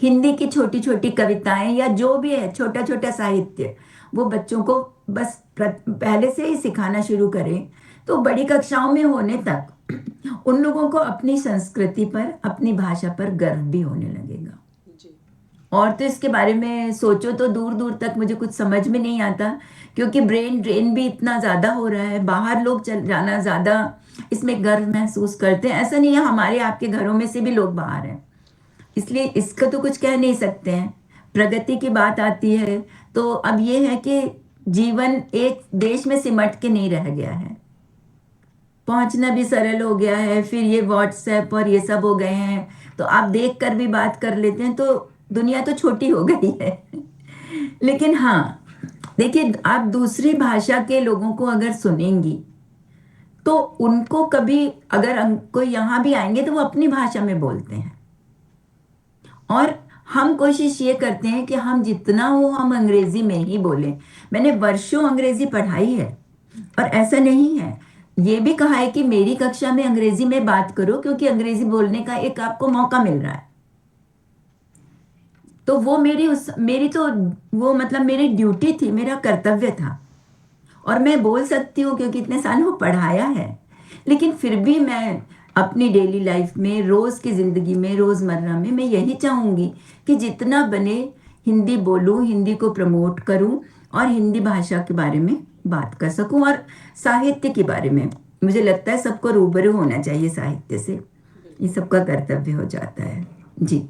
हिंदी की छोटी छोटी कविताएं या जो भी है, छोटा छोटा साहित्य, वो बच्चों को बस पहले से ही सिखाना शुरू करें, तो बड़ी कक्षाओं में होने तक उन लोगों को अपनी संस्कृति पर, अपनी भाषा पर गर्व भी होने लगेगा। जी। और तो इसके बारे में सोचो तो दूर दूर तक मुझे कुछ समझ में नहीं आता, क्योंकि ब्रेन ड्रेन भी इतना ज्यादा हो रहा है, बाहर लोग चल जाना ज्यादा इसमें गर्व महसूस करते हैं। ऐसा नहीं है, हमारे आपके घरों में से भी लोग बाहर हैं, इसलिए इसका तो कुछ कह नहीं सकते हैं। प्रगति की बात आती है तो अब ये है कि जीवन एक देश में सिमट के नहीं रह गया है, पहुंचना भी सरल हो गया है, फिर ये व्हाट्सएप और ये सब हो गए हैं, तो आप देख कर भी बात कर लेते हैं, तो दुनिया तो छोटी हो गई है। लेकिन हाँ, देखिए, आप दूसरी भाषा के लोगों को अगर सुनेंगी तो उनको कभी, अगर कोई यहाँ भी आएंगे तो वो अपनी भाषा में बोलते हैं, और हम कोशिश ये करते हैं कि हम जितना हो हम अंग्रेजी में ही बोलें। मैंने वर्षों अंग्रेजी पढ़ाई है, और ऐसा नहीं है, ये भी कहा है कि मेरी कक्षा में अंग्रेजी में बात करो, क्योंकि अंग्रेजी बोलने का एक आपको मौका मिल रहा है। तो तो वो मेरी तो वो मतलब मेरी ड्यूटी थी, मेरा कर्तव्य था। और मैं बोल सकती हूँ क्योंकि इतने साल वो पढ़ाया है। लेकिन फिर भी मैं अपनी डेली लाइफ में, रोज़ की ज़िंदगी में, रोज़मर्रा में मैं यही चाहूँगी कि जितना बने हिंदी बोलूँ, हिंदी को प्रमोट करूँ और हिंदी भाषा के बारे में बात कर सकूँ, और साहित्य के बारे में मुझे लगता है सबको रूबरू होना चाहिए साहित्य से। ये बिल्कुल। सबका कर्तव्य हो जाता है। जी।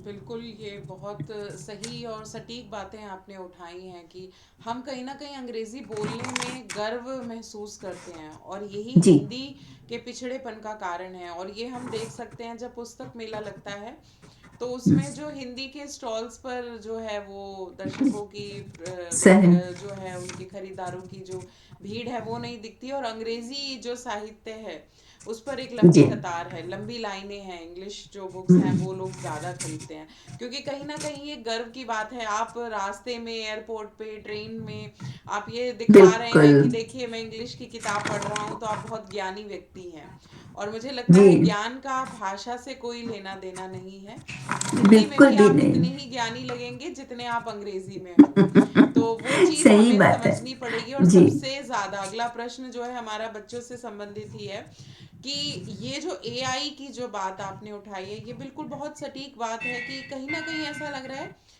बिल्कुल, ये बहुत सही और सटीक बातें आपने उठाई हैं कि हम कहीं न कहीं अंग्रेज़ी बोलने में गर्व महसूस करते हैं और यही जी। हिंदी के पिछड़ेपन का कारण है। और ये हम देख सकते हैं जब पुस्तक मेला लगता है, तो उसमें जो हिंदी के स्टॉल्स पर जो है वो दर्शकों की सहन। जो है उनके खरीदारों की जो भीड़ है वो नहीं दिखती, और अंग्रेज़ी जो साहित्य है उस पर एक लंबी जी। कतार है, लंबी लाइनें हैं, इंग्लिश जो बुक्स हैं वो लोग ज़्यादा खरीदते हैं। क्योंकि कहीं ना कहीं ये गर्व की बात है, आप रास्ते में, एयरपोर्ट पे, ट्रेन में आप ये दिखा रहे बिल्कुल। हैं कि देखिए मैं इंग्लिश की किताब पढ़ रहा हूँ, तो आप बहुत ज्ञानी व्यक्ति हैं। और मुझे लगता जी। है ज्ञान का भाषा से कोई लेना देना नहीं है। हिंदी में बिल्कुल भी भी आप नहीं। उतने ही ज्ञानी लगेंगे जितने आप अंग्रेजी में हो। तो वो चीज़ सही हमें बात है। समझनी पड़ेगी। और जी। सबसे ज़्यादा अगला प्रश्न जो है हमारा बच्चों से संबंधित ही है कि ये जो एआई की जो बात आपने उठाई है, ये बिल्कुल बहुत सटीक बात है कि कहीं ना कहीं ऐसा लग रहा है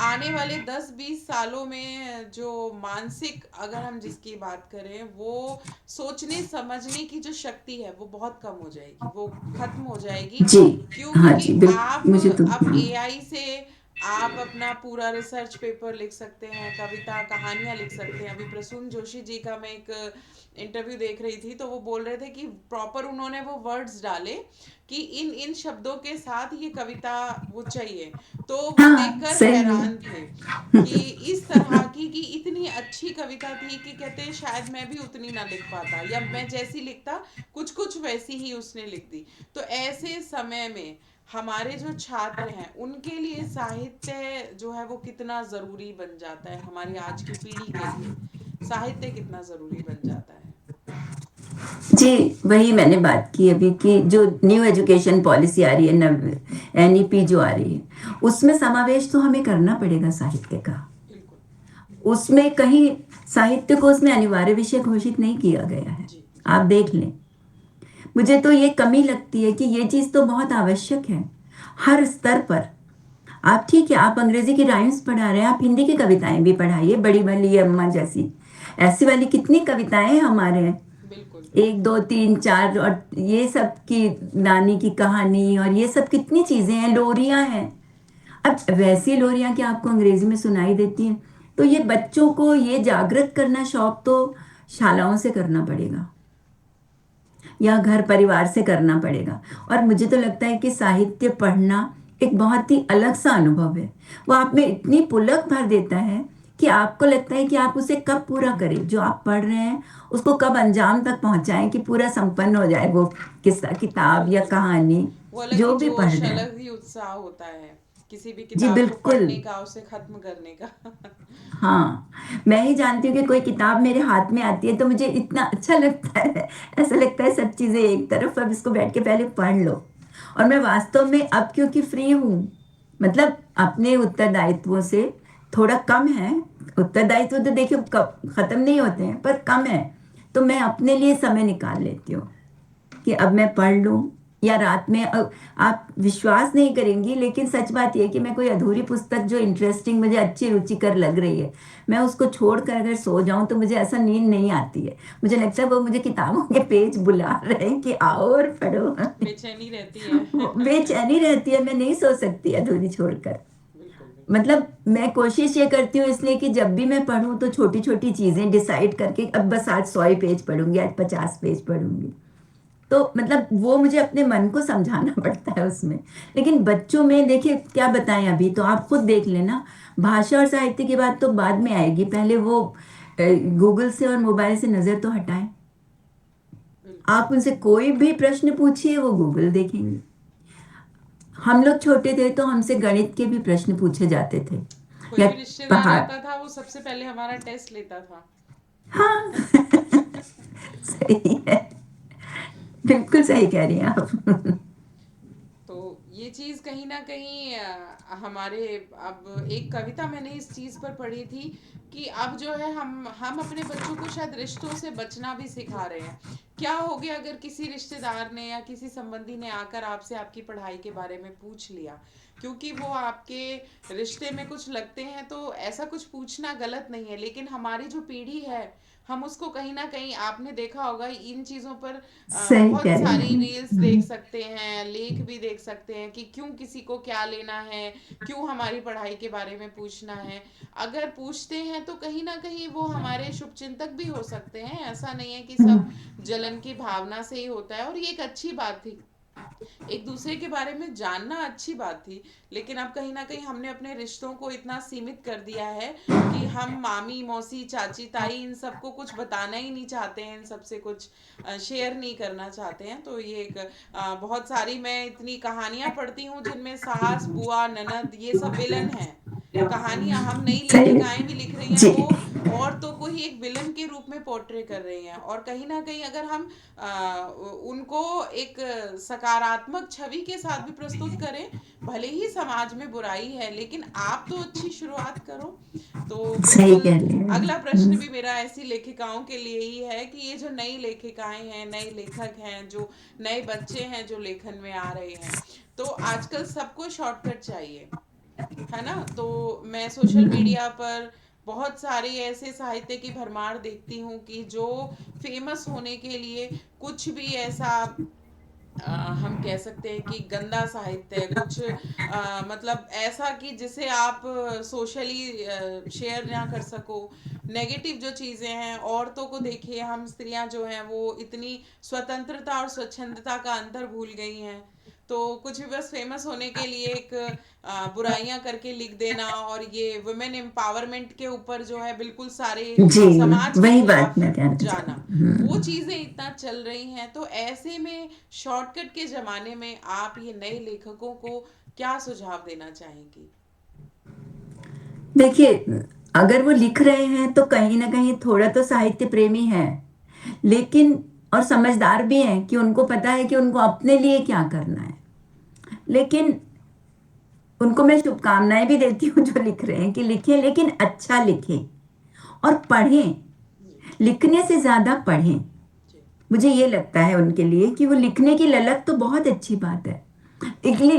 आने वाले 10-20 सालों में जो मानसिक, अगर हम जिसकी बात करें, वो सोचने समझने की जो शक्ति है वो बहुत कम हो जाएगी, वो खत्म हो जाएगी। जी। क्यों? हाँ क्योंकि जी, बिल्कुल, आप मुझे तो अब एआई से आप अपना पूरा रिसर्च पेपर लिख सकते हैं, कविता कहानियां लिख सकते हैं। अभी प्रसून जोशी जी का मैं एक इंटरव्यू देख रही थी, तो वो बोल रहे थे कि प्रॉपर उन्होंने वो वर्ड्स डाले कि इन इन शब्दों के साथ ये कविता वो चाहिए। तो वो हाँ, देखकर सही है। हैरान थे कि इस तरह की कि इतनी अच्छी कविता थी कि कहते हैं शायद मैं भी उतनी ना लिख पाता, या मैं जैसी लिखता कुछ कुछ वैसी ही उसने लिख दी। तो ऐसे समय में हमारे जो छात्र हैं उनके लिए साहित्य जो है वो कितना ज़रूरी बन जाता है, हमारी आज की पीढ़ी के लिए साहित्य कितना ज़रूरी बन जाता है। जी, वही मैंने बात की अभी कि जो न्यू एजुकेशन पॉलिसी आ रही है, नव एनईपी जो आ रही है, उसमें समावेश तो हमें करना पड़ेगा साहित्य का। बिल्कुल। उसमें कहीं साहित्य को उसमें अनिवार्य विषय घोषित नहीं किया गया है। जी। आप देख लें। मुझे तो ये कमी लगती है कि ये चीज़ तो बहुत आवश्यक है हर स्तर पर। आप ठीक है, आप अंग्रेजी की राइम्स पढ़ा रहे हैं, आप हिंदी की कविताएं भी पढ़ाइए, बड़ी भली अम्मा जैसी, ऐसी वाली कितनी कविताएं हमारे हैं। बिल्कुल। एक दो तीन चार, और ये सब की नानी की कहानी, और ये सब कितनी चीजें हैं, लोरियां हैं। अब वैसी लोरियां कि आपको अंग्रेजी में सुनाई देती हैं। तो ये बच्चों को ये जागृत करना शौक तो शालाओं से करना पड़ेगा, या घर परिवार से करना पड़ेगा। और मुझे तो लगता है कि साहित्य पढ़ना एक बहुत ही अलग सा अनुभव है। वो आप में इतनी पुलक भर देता है कि आपको लगता है कि आप उसे कब पूरा करें, जो आप पढ़ रहे हैं उसको कब अंजाम तक पहुंचाएं कि पूरा संपन्न हो जाए वो किस्सा, किताब या बिल्कुल। कहानी, वो अलग ही जो भी पढ़ जोश, रहे हैं। अलग ही उत्साह होता है किसी भी जी किताब को बिल्कुल। पढ़ने का, उसे खत्म करने का। हाँ, मैं ही जानती हूँ कि कोई किताब मेरे हाथ में आती है तो मुझे इतना अच्छा लगता है, ऐसा लगता है सब चीज़ें एक तरफ, अब इसको बैठ के पहले पढ़ लो। और मैं वास्तव में अब क्योंकि फ्री हूँ, मतलब अपने उत्तरदायित्वों से थोड़ा कम है, उत्तरदायित्व तो देखिए खत्म नहीं होते हैं पर कम है, तो मैं अपने लिए समय निकाल लेती हूँ कि अब मैं पढ़ लूँ। या रात में आप विश्वास नहीं करेंगी, लेकिन सच बात यह है कि मैं कोई अधूरी पुस्तक जो इंटरेस्टिंग, मुझे अच्छी रुचिकर लग रही है, मैं उसको छोड़कर अगर सो जाऊं तो मुझे ऐसा नींद नहीं आती है। मुझे लगता है वो मुझे किताबों के पेज बुला रहे हैं कि आओ और पढ़ो। बेचैनी रहती है। वो बेचैनी रहती है, मैं नहीं सो सकती अधूरी छोड़कर। बिल्कुल। बिल्कुल। मतलब मैं कोशिश ये करती हूँ इसलिए कि जब भी मैं पढूं तो छोटी छोटी चीजें डिसाइड करके, अब बस आज 100 पेज पढ़ूंगी, आज 50 पेज पढ़ूंगी। तो मतलब वो मुझे अपने मन को समझाना पड़ता है उसमें। लेकिन बच्चों में देखिए क्या बताएं, अभी तो आप खुद देख लेना, भाषा और साहित्य की बात तो बाद में आएगी, पहले वो गूगल से और मोबाइल से नजर तो हटाएं। बिल्कुल। आप उनसे कोई भी प्रश्न पूछिए, वो गूगल देखेंगे। हम लोग छोटे थे तो हमसे गणित के भी प्रश्न पूछे जाते थे, कोई या भी रिश्तेदार पहाड़। आता था वो सबसे पहले हमारा टेस्ट लेता था। हाँ। सही है, बिल्कुल सही कह रही हैं आप। तो ये चीज़ कहीं न कहीं हमारे अब एक कविता मैंने इस चीज़ पर पढ़ी थी कि अब जो है हम अपने बच्चों को शायद रिश्तों से बचना भी सिखा रहे हैं। क्या हो गया अगर किसी रिश्तेदार ने या किसी संबंधी ने आकर आपसे आपकी पढ़ाई के बारे में पूछ लिया, क्योंकि वो आपके रिश्ते में कुछ लगते हैं, तो ऐसा कुछ पूछना गलत नहीं है, लेकिन हमारी जो पीढ़ी है, हम उसको कहीं न कहीं आपने देखा होगा इन चीज़ों पर सही बहुत कह रहे सारी हैं। रील्स देख सकते हैं, लेख भी देख सकते हैं कि क्यों किसी को क्या लेना है, क्यों हमारी पढ़ाई के बारे में पूछना है। अगर पूछते हैं तो कहीं न कहीं वो हमारे शुभचिंतक भी हो सकते हैं, ऐसा नहीं है कि सब जलन की भावना से ही होता है, और ये एक अच्छी बात थी। एक दूसरे के बारे में जानना अच्छी बात थी, लेकिन अब कहीं ना कहीं हमने अपने रिश्तों को इतना सीमित कर दिया है कि हम मामी मौसी चाची ताई इन सबको कुछ बताना ही नहीं चाहते हैं, इन सबसे कुछ शेयर नहीं करना चाहते हैं। तो ये एक बहुत सारी मैं इतनी कहानियां पढ़ती हूँ जिनमें सास बुआ ननद ये सब विलन हैं। कहानियां हम नई सही। लेखिकाएं भी लिख रही हैं, जी। वो औरतों को ही एक विलन के रूप में पोर्ट्रे कर रही हैं, और कहीं ना कहीं अगर हम उनको एक सकारात्मक छवि के साथ भी प्रस्तुत करें, भले ही समाज में बुराई है, लेकिन आप तो अच्छी शुरुआत करो। तो सही बिल्कुल कह रही हैं। अगला प्रश्न भी मेरा ऐसी लेखिकाओं के लिए ही है कि ये जो नई लेखिकाएं हैं, नए लेखक हैं, जो नए बच्चे हैं जो लेखन में आ रहे हैं, तो आजकल सबको शॉर्टकट चाहिए, है ना? तो मैं सोशल मीडिया पर बहुत सारे ऐसे साहित्य की भरमार देखती हूँ कि जो फेमस होने के लिए कुछ भी ऐसा हम कह सकते हैं कि गंदा साहित्य है, कुछ मतलब ऐसा कि जिसे आप सोशली शेयर ना कर सको। नेगेटिव जो चीज़ें हैं, औरतों को देखिए, हम स्त्रियां जो हैं वो इतनी स्वतंत्रता और स्वच्छंदता का अंतर भूल गई हैं। तो कुछ भी बस फेमस होने के लिए एक बुराइयां करके लिख देना, और ये वुमेन एम्पावरमेंट के ऊपर जो है बिल्कुल सारे जी, समाज के वही बात खिलाफ मैं कहना चाह जाना, वो चीज़ें इतना चल रही हैं। तो ऐसे में शॉर्टकट के ज़माने में आप ये नए लेखकों को क्या सुझाव देना चाहेंगी? देखिए, अगर वो लिख रहे हैं तो कहीं न कहीं थोड़ा तो साहित्य प्रेमी हैं, लेकिन और समझदार भी हैं कि उनको पता है कि उनको अपने लिए क्या करना है। लेकिन उनको मैं शुभकामनाएँ भी देती हूँ जो लिख रहे हैं कि लिखें, लेकिन अच्छा लिखें और पढ़ें। जी। लिखने से ज़्यादा पढ़ें। जी। मुझे ये लगता है उनके लिए कि वो लिखने की ललक तो बहुत अच्छी बात है।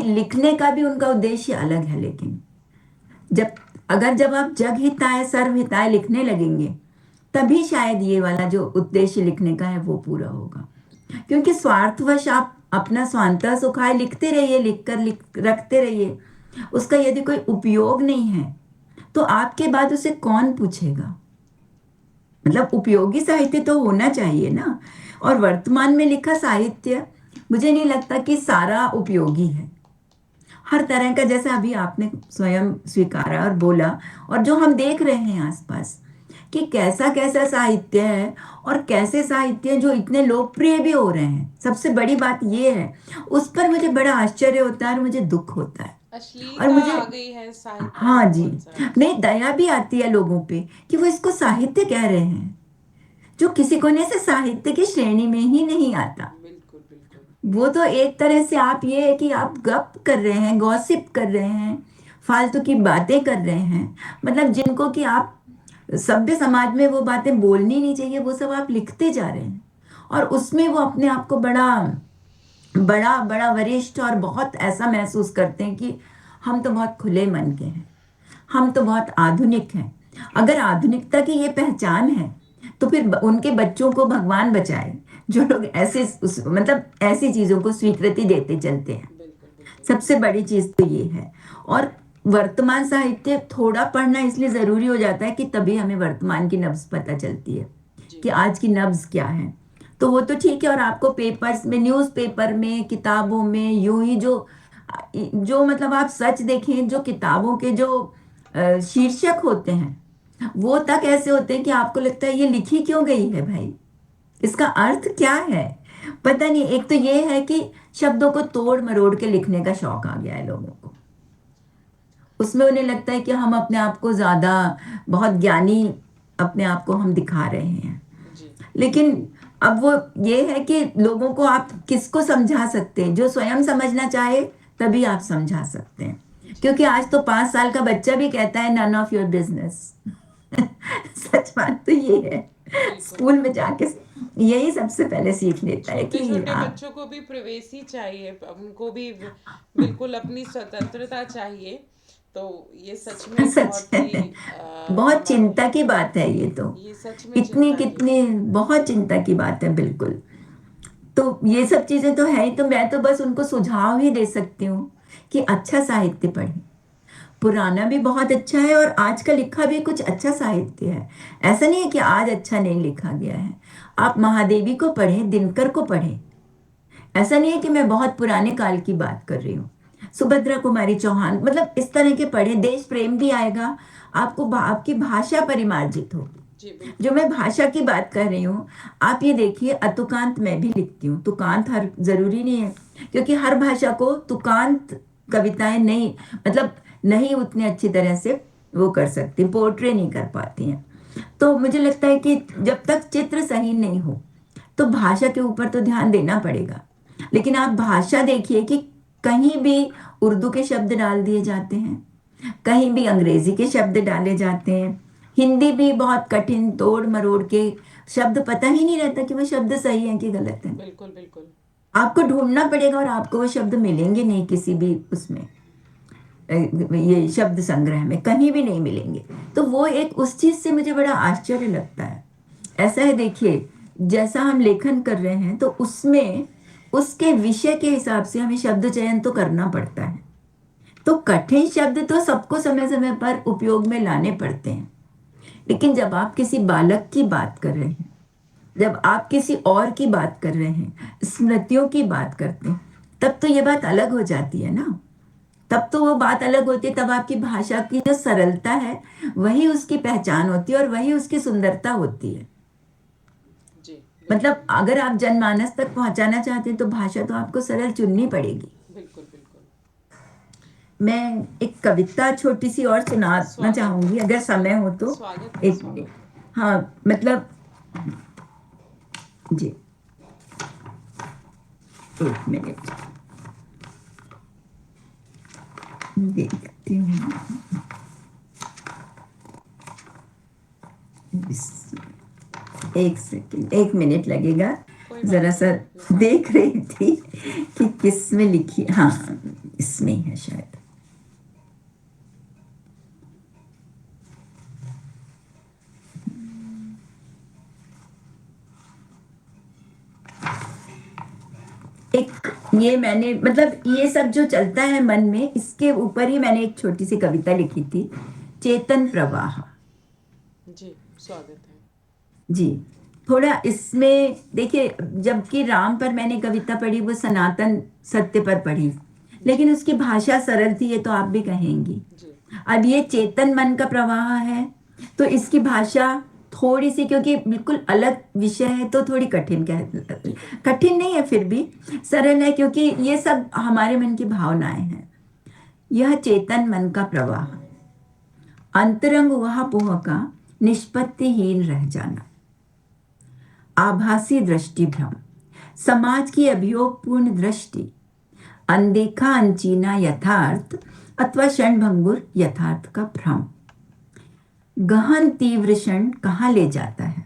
लिखने का भी उनका उद्देश्य अलग है, लेकिन जब जब आप जग हिताय सर्व हिताय लिखने लगेंगे, तभी शायद ये वाला जो उद्देश्य लिखने का है वो पूरा होगा। क्योंकि स्वार्थवश आप अपना स्वांतः सुखाय लिखते रहिए, लिख रखते रहिए, उसका यदि कोई उपयोग नहीं है, तो आपके बाद उसे कौन पूछेगा? मतलब उपयोगी साहित्य तो होना चाहिए ना। और वर्तमान में लिखा साहित्य मुझे नहीं लगता कि सारा उपयोगी है। हर तरह का, जैसा अभी आपने स्वयं स्वीकारा और बोला, और जो हम देख रहे हैं आसपास कि कैसा कैसा साहित्य है, और कैसे साहित्य जो इतने लोकप्रिय भी हो रहे हैं। सबसे बड़ी बात ये है, उस पर मुझे बड़ा आश्चर्य होता है और मुझे दुख होता है। और अश्लीलता मुझे, आ गई है साहित्य हाँ में जी, बहुत सारी। नहीं, दया भी आती है लोगों पे कि वो इसको साहित्य कह रहे हैं, जो किसी कोने से साहित्य की श्रेणी में ही नहीं आता। बिल्कुल बिल्कुल। वो तो एक तरह से आप ये है कि आप गप कर रहे हैं, गॉसिप कर रहे हैं, फालतू की बातें कर रहे हैं, मतलब जिनको कि आप सभ्य समाज में वो बातें बोलनी नहीं चाहिए, वो सब आप लिखते जा रहे हैं। और उसमें वो अपने आप को बड़ा बड़ा बड़ा वरिष्ठ और बहुत ऐसा महसूस करते हैं कि हम तो बहुत खुले मन के हैं, हम तो बहुत आधुनिक हैं। अगर आधुनिकता की ये पहचान है, तो फिर उनके बच्चों को भगवान बचाए, जो लोग ऐसे मतलब ऐसी चीजों को स्वीकृति देते चलते हैं। बिल्कुल बिल्कुल। सबसे बड़ी चीज तो ये है। और वर्तमान साहित्य थोड़ा पढ़ना इसलिए जरूरी हो जाता है कि तभी हमें वर्तमान की नब्ज पता चलती है जी। कि आज की नब्ज क्या है। तो वो तो ठीक है, और आपको पेपर्स में, न्यूज़पेपर में, किताबों में, यूं ही जो जो मतलब आप सच देखें, जो किताबों के जो शीर्षक होते हैं, वो तक ऐसे होते हैं कि आपको लगता है ये लिखी क्यों गई है भाई, इसका अर्थ क्या है? पता नहीं। एक तो ये है कि शब्दों को तोड़ मरोड़ के लिखने का शौक आ गया है लोगों को। उसमें उन्हें लगता है कि हम अपने आप को ज्यादा बहुत ज्ञानी, अपने आप को हम दिखा रहे हैं। जी। लेकिन अब वो ये है कि लोगों को आप किसको समझा सकते हैं? जो स्वयं समझना चाहे तभी आप समझा सकते हैं, क्योंकि आज तो 5 साल का बच्चा भी कहता है नन ऑफ योर बिजनेस। सच बात तो ये है, बिल्कुल। स्कूल में जाके यही सबसे पहले सीख लेता है छोटे कि छोटे आप। बच्चों को भी प्राइवेसी चाहिए, उनको भी बिल्कुल अपनी स्वतंत्रता चाहिए। तो ये सच में सच बहुत ही है, बहुत हमारे, चिंता की बात है ये तो, ये सच में इतनी चिंता की कितनी, बात है। बहुत चिंता की बात है, बिल्कुल। तो ये सब चीजें तो है ही, तो मैं तो बस उनको सुझाव ही दे सकती हूँ कि अच्छा साहित्य पढ़ें। पुराना भी बहुत अच्छा है और आज का लिखा भी कुछ अच्छा साहित्य है। ऐसा नहीं है कि आज अच्छा नहीं लिखा गया है। आप महादेवी को पढ़ें, दिनकर को पढ़ें। ऐसा नहीं है कि मैं बहुत पुराने काल की बात कर रही हूँ। सुभद्रा कुमारी चौहान, मतलब इस तरह के पढ़ें, देश प्रेम भी आएगा आपको, आपकी भाषा परिमार्जित होगी। जी जो बिल्कुल। मैं भाषा की बात कर रही हूँ, आप ये देखिए, अतुकांत मैं भी लिखती हूँ, तुकांत हर जरूरी नहीं है, क्योंकि हर भाषा को तुकांत कविताएं नहीं, मतलब नहीं उतनी अच्छी तरह से वो कर सकती, पोर्ट्रे नहीं कर पाती हैं। तो मुझे लगता है कि जब तक चित्र सही नहीं हो तो भाषा के ऊपर तो ध्यान देना पड़ेगा। लेकिन आप भाषा देखिए कि कहीं भी उर्दू के शब्द डाल दिए जाते हैं, कहीं भी अंग्रेजी के शब्द डाले जाते हैं, हिंदी भी बहुत कठिन तोड़ मरोड़ के शब्द, पता ही नहीं रहता कि वो शब्द सही है कि गलत है। बिल्कुल बिल्कुल। आपको ढूंढना पड़ेगा और आपको वो शब्द मिलेंगे नहीं किसी भी उसमें, ये शब्द संग्रह में कहीं भी नहीं मिलेंगे। तो वो एक, उस चीज से मुझे बड़ा आश्चर्य लगता है। ऐसा है, देखिए, जैसा हम लेखन कर रहे हैं तो उसमें उसके विषय के हिसाब से हमें शब्द चयन तो करना पड़ता है। तो कठिन शब्द तो सबको समय समय पर उपयोग में लाने पड़ते हैं, लेकिन जब आप किसी बालक की बात कर रहे हैं, जब आप किसी और की बात कर रहे हैं, स्मृतियों की बात करते हैं, तब तो ये बात अलग हो जाती है ना। तब तो वो बात अलग होती है, तब आपकी भाषा की जो सरलता है वही उसकी पहचान होती है और वही उसकी सुंदरता होती है। जी मतलब बिल्कुल अगर आप जनमानस तक पहुंचाना चाहते हैं तो भाषा तो आपको सरल चुननी पड़ेगी। बिल्कुल। बिल्कुल। मैं एक कविता छोटी सी और सुनाना स्वागत चाहूंगी, है, अगर समय हो तो। स्वागत है, एक, स्वागत है। हाँ, मतलब, जी, एक मिनट देखती हूँ। एक सेकंड, 1 मिनट लगेगा। कोई जरा बात नहीं, सा निकाल देख लीजिए। रही थी कि किस में लिखी, हाँ, इसमें ही है शायद। एक, ये मैंने, मतलब ये सब जो चलता है मन में, इसके ऊपर ही मैंने एक छोटी सी कविता लिखी थी, चेतन प्रवाह। जी स्वागत है। जी, थोड़ा इसमें देखिए, जबकि राम पर मैंने कविता पढ़ी वो सनातन सत्य पर पढ़ी, जी लेकिन उसकी भाषा सरल थी, ये तो आप भी कहेंगी। जी अब ये चेतन मन का प्रवाह है, तो इसकी भाषा थोड़ी सी, क्योंकि बिल्कुल अलग विषय है, तो थोड़ी कठिन, कह, जी बिल्कुल। कठिन नहीं है, फिर भी सरल है, क्योंकि ये सब हमारे मन की भावनाएं हैं। यह चेतन मन का प्रवाह, अंतरंग वह पोह का निष्पत्तिहीन रह जाना, आभासी दृष्टि भ्रम, समाज की अभियोगपूर्ण दृष्टि, अनदेखा अनचीना यथार्थ अथवा क्षणभंगुर यथार्थ का भ्रम, गहन तीव्र क्षण कहाँ ले जाता है।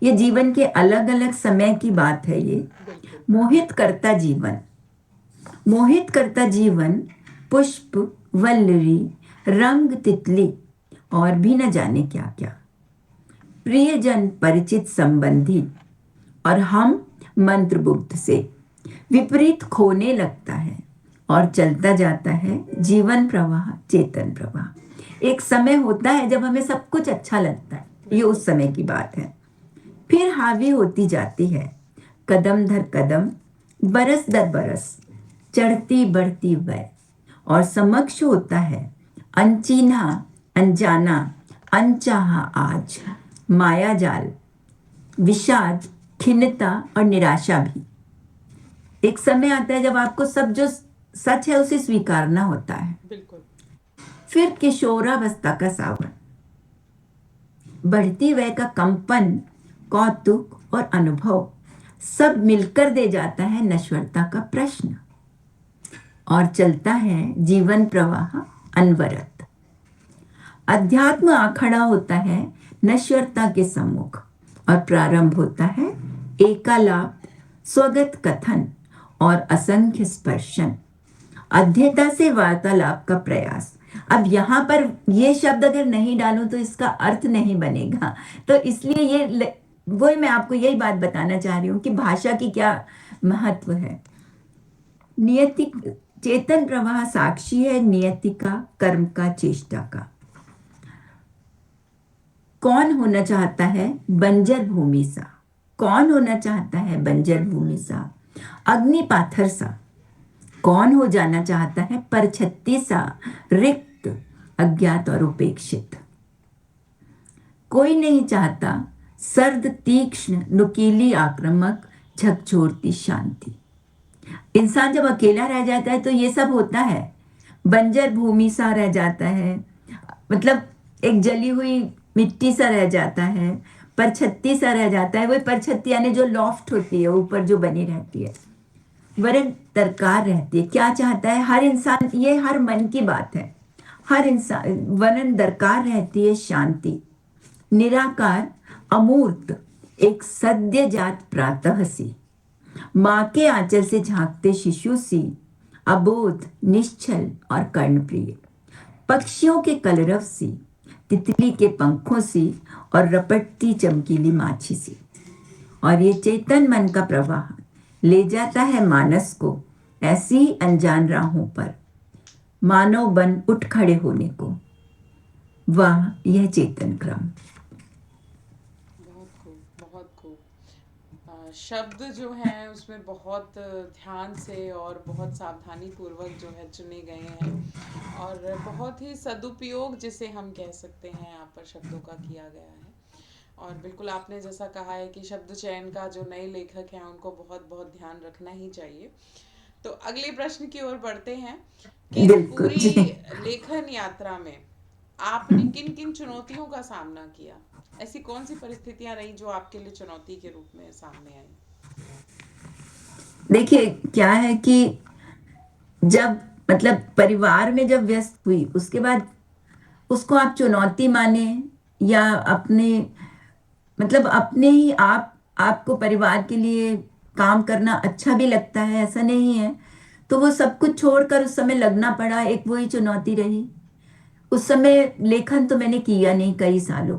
ये जीवन के अलग अलग समय की बात है ये। बिल्कुल मोहित करता जीवन, मोहित करता जीवन, पुष्प, वल्लरी, रंग, तितली और भी न जाने क्या क्या, प्रियजन, परिचित, संबंधी और हम मंत्रमुग्ध से विपरीत खोने लगता है और चलता जाता है जीवन प्रवाह, चेतन प्रवाह। एक समय होता है जब हमें सब कुछ अच्छा लगता है, ये बिल्कुल। उस समय की बात है। फिर हावी होती जाती है, कदम दर कदम, बरस दर बरस, चढ़ती बढ़ती वय, और समक्ष होता है अनचीना, अनजाना, अनचाहा आज, माया जाल, विषाद, खिन्नता और निराशा भी। एक समय आता है जब आपको सब जो सच है उसे स्वीकारना होता है। बिल्कुल फिर किशोरावस्था का सावन, बढ़ती वय का कंपन, कौतुक और अनुभव, सब मिलकर दे जाता है नश्वरता का प्रश्न। और चलता है जीवन प्रवाह अनवरत। अध्यात्म आखड़ा होता है नश्वरता के सम्मुख और प्रारंभ होता है एकालाप, स्वगत कथन और असंख्य स्पर्शन। अध्येता से वार्तालाप का प्रयास। अब यहाँ पर ये शब्द अगर नहीं डालूं तो इसका अर्थ नहीं बनेगा, तो इसलिए वही मैं आपको यही बात बताना चाह रही हूँ कि भाषा की क्या महत्व है। नियति, चेतन प्रवाह साक्षी है नियति का, कर्म का, चेष्टा का। कौन होना चाहता है बंजर भूमि सा? कौन होना चाहता है बंजर भूमि सा? अग्नि पाथर सा। कौन हो जाना चाहता है परछत्ती सा, रिक्त, अज्ञात और उपेक्षित? कोई नहीं चाहता सर्द, तीक्ष्ण, नुकीली, आक्रामक, झकझोरती शांति। इंसान जब अकेला रह जाता है तो ये सब होता है। बंजर भूमि सा रह जाता है, मतलब एक जली हुई मिट्टी सा रह जाता है, परछत्ती सा रह जाता है। वही परछत्ती यानी जो लॉफ्ट होती है ऊपर जो बनी रहती है, वरन दरकार रहती है। क्या चाहता है हर इंसान, ये हर मन की बात है। हर इंसान वरन दरकार रहती है शांति, निराकार, अमूर्त, एक सद्य जात प्रातः सी, माँ के आंचल से झांकते शिशु सी, अबोध, निश्चल और कर्णप्रिय, पक्षियों के कलरव सी, तितली के पंखों सी और रपटती चमकीली माछी सी। और ये चेतन मन का प्रवाह ले जाता है मानस को ऐसी ही अनजान राहों पर, मानव बन उठ खड़े होने को। वाह, यह चेतन क्रम। बहुत खूब, बहुत खूब। शब्द जो हैं उसमें बहुत ध्यान से और बहुत सावधानी पूर्वक जो है चुने गए हैं, और बहुत ही सदुपयोग जिसे हम कह सकते हैं यहाँ पर शब्दों का किया गया है। और बिल्कुल आपने जैसा कहा है कि शब्द चयन का जो नए लेखक हैं उनको बहुत बहुत ध्यान रखना ही चाहिए। तो अगले प्रश्न की ओर बढ़ते हैं कि इस बिल्कुल पूरी जी। लेखन यात्रा में आपने किन किन चुनौतियों का सामना किया? ऐसी कौन सी परिस्थितियां रही जो आपके लिए चुनौती के रूप में सामने आई? देखिए क्या है कि जब मतलब परिवार में जब व्यस्त हुई उसके बाद उसको आप चुनौती माने या अपने मतलब अपने ही आपको परिवार के लिए काम करना अच्छा भी लगता है, ऐसा नहीं है। तो वो सब कुछ छोड़कर उस समय लगना पड़ा, एक वही चुनौती रही। उस समय लेखन तो मैंने किया नहीं कई सालों,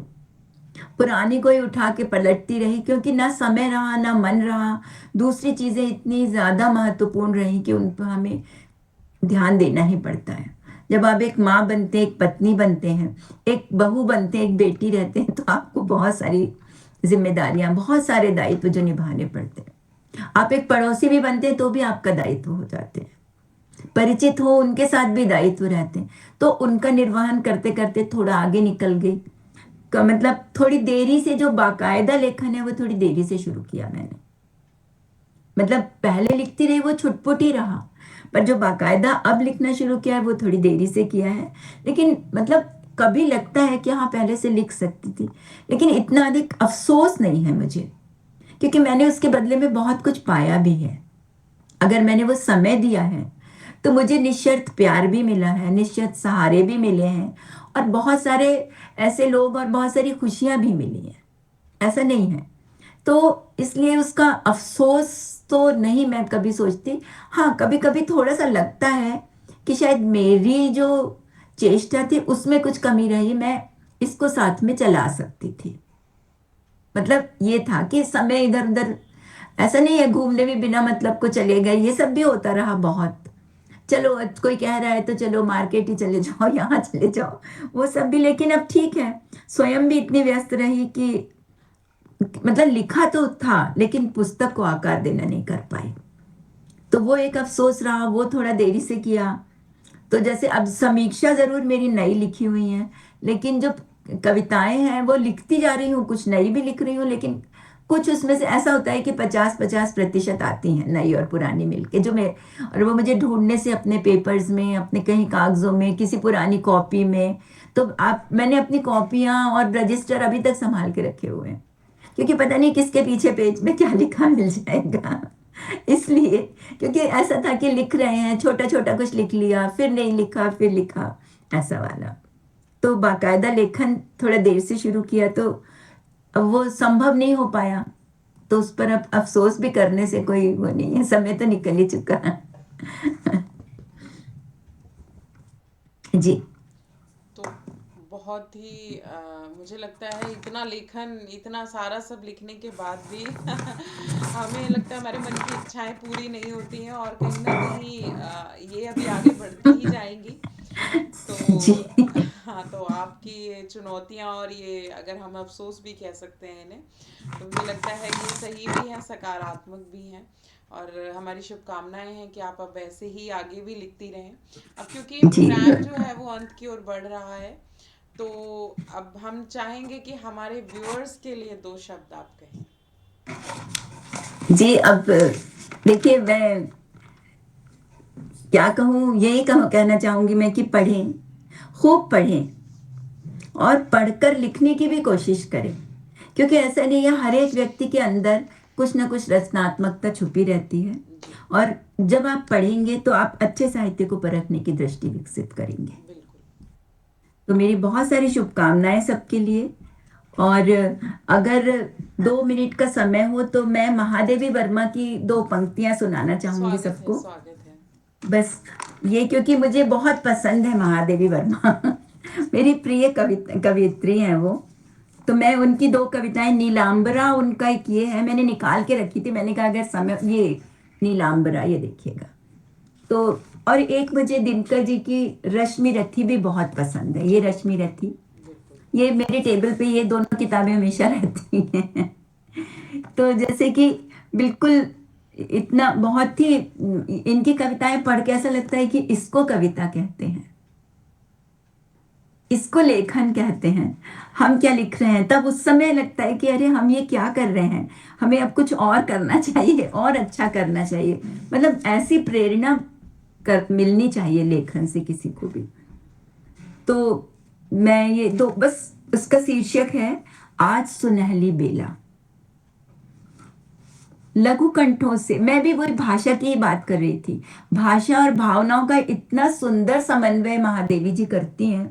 पुरानी कोई उठा के पलटती रही, क्योंकि ना समय रहा ना मन रहा। दूसरी चीजें इतनी ज्यादा महत्वपूर्ण रही कि उन पर हमें ध्यान देना ही पड़ता है। जब आप एक माँ बनते हैं, एक पत्नी बनते हैं, एक बहू बनते हैं, एक बेटी रहते हैं, तो आपको बहुत सारी जिम्मेदारियां, बहुत सारे दायित्व जो निभाने पड़ते हैं। आप एक पड़ोसी भी बनते हैं तो भी आपका दायित्व हो जाते हैं, परिचित हो उनके साथ भी दायित्व रहते हैं। तो उनका निर्वहन करते करते थोड़ा आगे निकल गई का मतलब थोड़ी देरी से जो बाकायदा लेखन है वो थोड़ी देरी से शुरू किया मैंने। मतलब पहले लिखती रही वो छुटपुट ही रहा, पर जो बाकायदा अब लिखना शुरू किया है वो थोड़ी देरी से किया है। लेकिन मतलब कभी लगता है कि हाँ पहले से लिख सकती थी, लेकिन इतना अधिक अफसोस नहीं है मुझे, क्योंकि मैंने उसके बदले में बहुत कुछ पाया भी है। अगर मैंने वो समय दिया है तो मुझे निश्चित प्यार भी मिला है, निश्चित सहारे भी मिले हैं, और बहुत सारे ऐसे लोग और बहुत सारी खुशियां भी मिली हैं, ऐसा नहीं है। तो इसलिए उसका अफसोस तो नहीं मैं कभी सोचती। हाँ, कभी कभी थोड़ा सा लगता है कि शायद मेरी जो चेष्टा थी उसमें कुछ कमी रही, मैं इसको साथ में चला सकती थी। मतलब ये था कि समय इधर उधर, ऐसा नहीं है घूमने भी बिना मतलब को चले गए, ये सब भी होता रहा बहुत। चलो कोई कह रहा है तो चलो मार्केट ही चले जाओ, यहाँ चले जाओ, वो सब भी। लेकिन अब ठीक है, स्वयं भी इतनी व्यस्त रही कि मतलब लिखा तो था लेकिन पुस्तक को आकार देना नहीं कर पाई। तो वो एक अफसोस रहा, वो थोड़ा देरी से किया। तो जैसे अब समीक्षा जरूर मेरी नई लिखी हुई है, लेकिन जो कविताएं हैं वो लिखती जा रही हूँ, कुछ नई भी लिख रही हूँ, लेकिन कुछ उसमें से ऐसा होता है कि 50-50% आती हैं नई और पुरानी मिलके, जो मैं, और वो मुझे ढूंढने से अपने पेपर्स में, अपने कहीं कागजों में, किसी पुरानी कॉपी में। तो आप मैंने अपनी कॉपियां और रजिस्टर अभी तक संभाल के रखे हुए हैं, क्योंकि पता नहीं किसके पीछे पेज में क्या लिखा मिल जाएगा। इसलिए, क्योंकि ऐसा था कि लिख रहे हैं, छोटा छोटा कुछ लिख लिया, फिर नहीं लिखा, फिर लिखा, ऐसा वाला। तो बाकायदा लेखन थोड़ा देर से शुरू किया, तो अब वो संभव नहीं हो पाया। तो उस पर अब अफसोस भी करने से कोई वो नहीं है, समय तो निकल ही चुका है। जी। तो बहुत ही मुझे लगता है इतना लेखन, इतना सारा सब लिखने के बाद भी हमें लगता है हमारे मन की इच्छाएं पूरी नहीं होती हैं, और कहीं ना कहीं ये अभी आगे बढ़ती ही जाएंगी। तो जी। हाँ, तो आपकी ये चुनौतियाँ और ये, अगर हम अफसोस भी कह सकते हैं इन्हें, तो मुझे लगता है ये सही भी हैं, सकारात्मक भी हैं। और हमारी शुभकामनाएं हैं कि आप अब ऐसे ही आगे भी लिखती रहें। अब क्योंकि जी। प्रोग्राम जो है वो अंत की ओर बढ़ रहा है, तो अब हम चाहेंगे कि हमारे व्यूअर्स के लिए दो शब्द आप कहें। जी, अब देखिए, मैं क्या कहूँ, यही कहना चाहूंगी मैं कि पढ़ें, खूब पढ़ें, और पढ़कर लिखने की भी कोशिश करें। क्योंकि ऐसा नहीं है, हर एक व्यक्ति के अंदर कुछ ना कुछ रचनात्मकता छुपी रहती है। जी। और जब आप पढ़ेंगे तो आप अच्छे साहित्य को परखने की दृष्टि विकसित करेंगे। बिल्कुल। तो मेरी बहुत सारी शुभकामनाएं सबके लिए। और अगर 2 मिनट का समय हो तो मैं महादेवी वर्मा की 2 पंक्तियां सुनाना चाहूंगी स्वागत है, सबको। स्वागत है। बस ये, क्योंकि मुझे बहुत पसंद है महादेवी वर्मा। मेरी प्रिय कवियत्री हैं वो। तो मैं उनकी 2 कविताएं, नीलांबरा उनका एक ये है, मैंने निकाल के रखी थी, मैंने कहा अगर समय, ये नीलांबरा, ये देखिएगा। तो और एक मुझे दिनकर जी की रश्मि रथी भी बहुत पसंद है, ये रश्मि रथी, बिल्कुल। ये मेरे टेबल पे ये दोनों किताबें हमेशा रहती हैं। तो जैसे कि बिल्कुल इतना बहुत ही, इनकी कविताएं पढ़ के ऐसा लगता है कि इसको कविता कहते हैं, इसको लेखन कहते हैं। हम क्या लिख रहे हैं, तब उस समय लगता है कि अरे हम ये क्या कर रहे हैं, हमें अब कुछ और करना चाहिए, और अच्छा करना चाहिए। मतलब ऐसी प्रेरणा मिलनी चाहिए लेखन से किसी को भी। तो मैं ये दो, बस उसका शीर्षक है आज सुनहली बेला। लघु कंठों से, मैं भी वही भाषा की ही बात कर रही थी। भाषा और भावनाओं का इतना सुंदर समन्वय महादेवी जी करती हैं।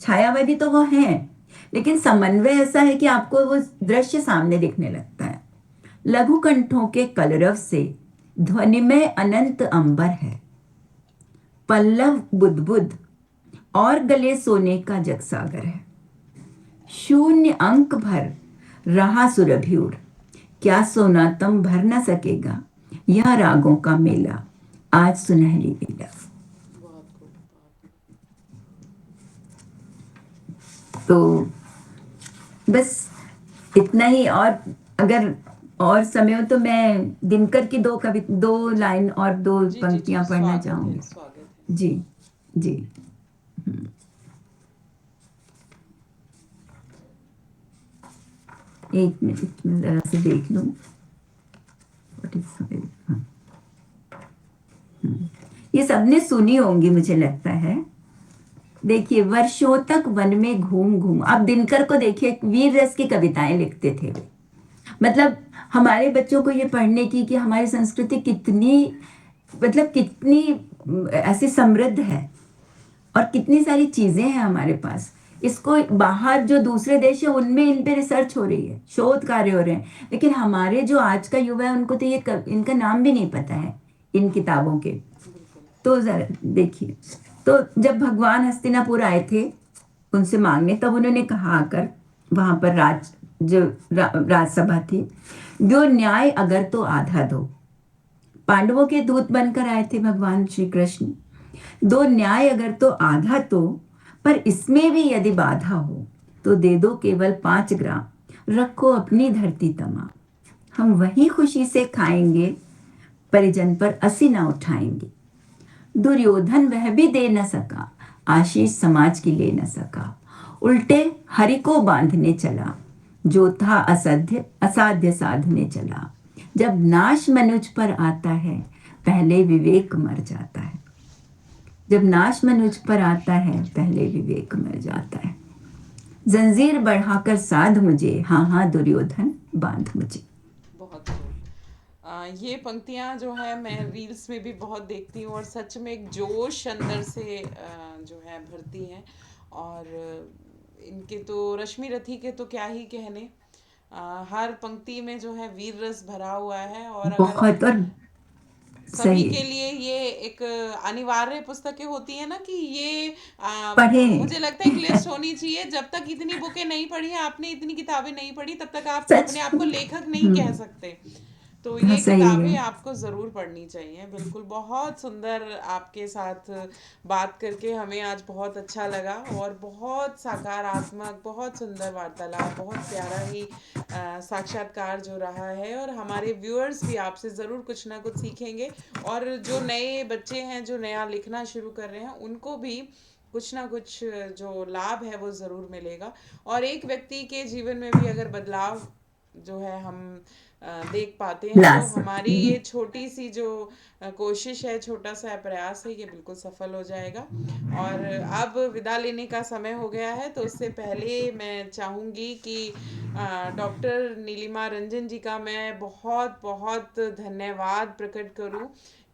छायावादी तो वो हैं, लेकिन समन्वय ऐसा है कि आपको वो दृश्य सामने दिखने लगता है। लघु कंठों के कलरव से ध्वनिमय अनंत अंबर है, पल्लव बुदबुद और गले सोने का जगसागर है। शून्य अंक भर रहा सुरभ्यूर, क्या सोना तम भर न सकेगा, यह रागों का मेला आज सुनहली बेला। बहुत खूब, बहुत खूब। तो बस इतना ही। और अगर और समय हो तो मैं दिनकर की 2 लाइन और दो जी जी जी, पंक्तियां पढ़ना स्वागत है, चाहूंगी। स्वागत है। जी। जी। एक मिनट में जरा से देख लूं। हाँ। ये सबने सुनी होंगी मुझे लगता है। देखिए, वर्षों तक वन में घूम घूम, आप दिनकर को देखिए, वीर रस की कविताएं लिखते थे वे। मतलब हमारे बच्चों को ये पढ़ने की कि हमारी संस्कृति कितनी, मतलब कितनी ऐसी समृद्ध है, और कितनी सारी चीजें हैं हमारे पास। इसको बाहर जो दूसरे देश है उनमें इन पे रिसर्च हो रही है, शोध कार्य हो रहे हैं, लेकिन हमारे जो आज का युवा है उनको तो ये इनका नाम भी नहीं पता है, इन किताबों के। बिल्कुल। तो जरा देखिए, तो जब भगवान हस्तिनापुर आए थे उनसे मांगने, तब उन्होंने कहा आकर, वहां पर राजसभा थी, जो न्याय अगर तो आधा दो। पांडवों के दूत बनकर आए थे भगवान श्री कृष्ण। दो न्याय अगर तो आधा तो, पर इसमें भी यदि बाधा हो तो दे दो केवल 5 ग्राम, रखो अपनी धरती तमाम। हम वही खुशी से खाएंगे, परिजन पर असी ना उठाएंगे। दुर्योधन वह भी दे न सका, आशीष समाज की ले न सका। उल्टे हरि को बांधने चला, जो था असाध्य साधने चला। जब नाश मनुज पर आता है, पहले विवेक मर जाता है। जब नाश मनुज पर आता है, पहले विवेक मर जाता है। जंजीर बढ़ाकर साध मुझे, हाँ हाँ दुर्योधन बांध मुझे। बहुत खूब। ये पंक्तियाँ जो है मैं रील्स में भी बहुत देखती हूँ और सच में एक जोश अंदर से जो है भरती हैं। और इनके तो रश्मि रथी के तो क्या ही कहने। हर पंक्ति में जो है वीर रस भरा हुआ है। और अगर बहुत। और सभी सही। के लिए ये एक अनिवार्य पुस्तकें होती है ना कि ये पढ़ें। मुझे लगता है एक लिस्ट होनी चाहिए। जब तक इतनी बुकें नहीं पढ़ी हैं, आपने इतनी किताबें नहीं पढ़ी, तब तक आप सच। अपने आप को लेखक नहीं कह सकते। तो हाँ, ये सही है। किताबें आपको ज़रूर पढ़नी चाहिए। बिल्कुल, बहुत सुंदर आपके साथ बात करके हमें आज बहुत अच्छा लगा। और बहुत सकारात्मक, बहुत सुंदर वार्तालाप, बहुत प्यारा ही साक्षात्कार जो रहा है। और हमारे व्यूअर्स भी आपसे ज़रूर कुछ ना कुछ सीखेंगे। और जो नए बच्चे हैं जो नया लिखना शुरू कर रहे हैं, उनको भी कुछ ना कुछ जो लाभ है वो ज़रूर मिलेगा। और एक व्यक्ति के जीवन में भी अगर बदलाव जो है हम देख पाते हैं, ला तो हमारी सकते हैं। ये छोटी सी जो कोशिश है, छोटा सा प्रयास है, ये बिल्कुल सफल हो जाएगा। और अब विदा लेने का समय हो गया है, तो उससे पहले मैं चाहूँगी कि डॉक्टर नीलिमा रंजन जी का मैं बहुत बहुत धन्यवाद प्रकट करूँ।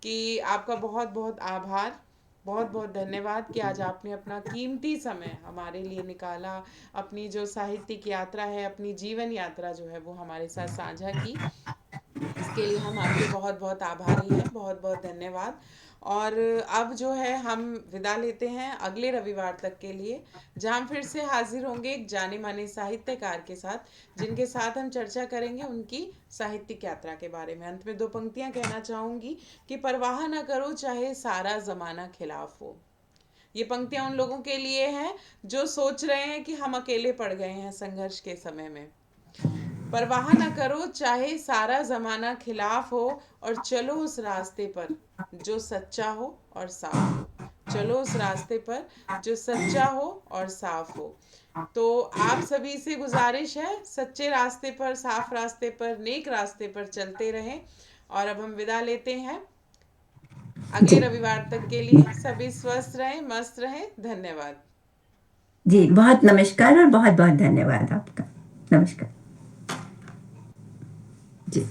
कि आपका बहुत बहुत आभार, बहुत बहुत धन्यवाद कि आज आपने अपना कीमती समय हमारे लिए निकाला। अपनी जो साहित्यिक यात्रा है, अपनी जीवन यात्रा जो है वो हमारे साथ साझा की। इसके लिए हम आपके बहुत बहुत आभारी हैं। बहुत बहुत धन्यवाद। और अब जो है हम विदा लेते हैं अगले रविवार तक के लिए, जहाँ हम फिर से हाजिर होंगे एक जाने माने साहित्यकार के साथ, जिनके साथ हम चर्चा करेंगे उनकी साहित्यिक यात्रा के बारे में। अंत में दो पंक्तियाँ कहना चाहूँगी कि परवाह न करो चाहे सारा ज़माना खिलाफ हो। ये पंक्तियाँ उन लोगों के लिए हैं जो सोच रहे हैं कि हम अकेले पड़ गए हैं संघर्ष के समय में। परवाह न करो चाहे सारा जमाना खिलाफ हो, और चलो उस रास्ते पर जो सच्चा हो और साफ हो। चलो उस रास्ते पर जो सच्चा हो और साफ हो। तो आप सभी से गुजारिश है, सच्चे रास्ते पर, साफ रास्ते पर, नेक रास्ते पर चलते रहें। और अब हम विदा लेते हैं। अगले जी। रविवार तक के लिए सभी स्वस्थ रहें, मस्त रहें। धन्यवाद। जी, बहुत नमस्कार और बहुत बहुत धन्यवाद आपका। नमस्कार। जी।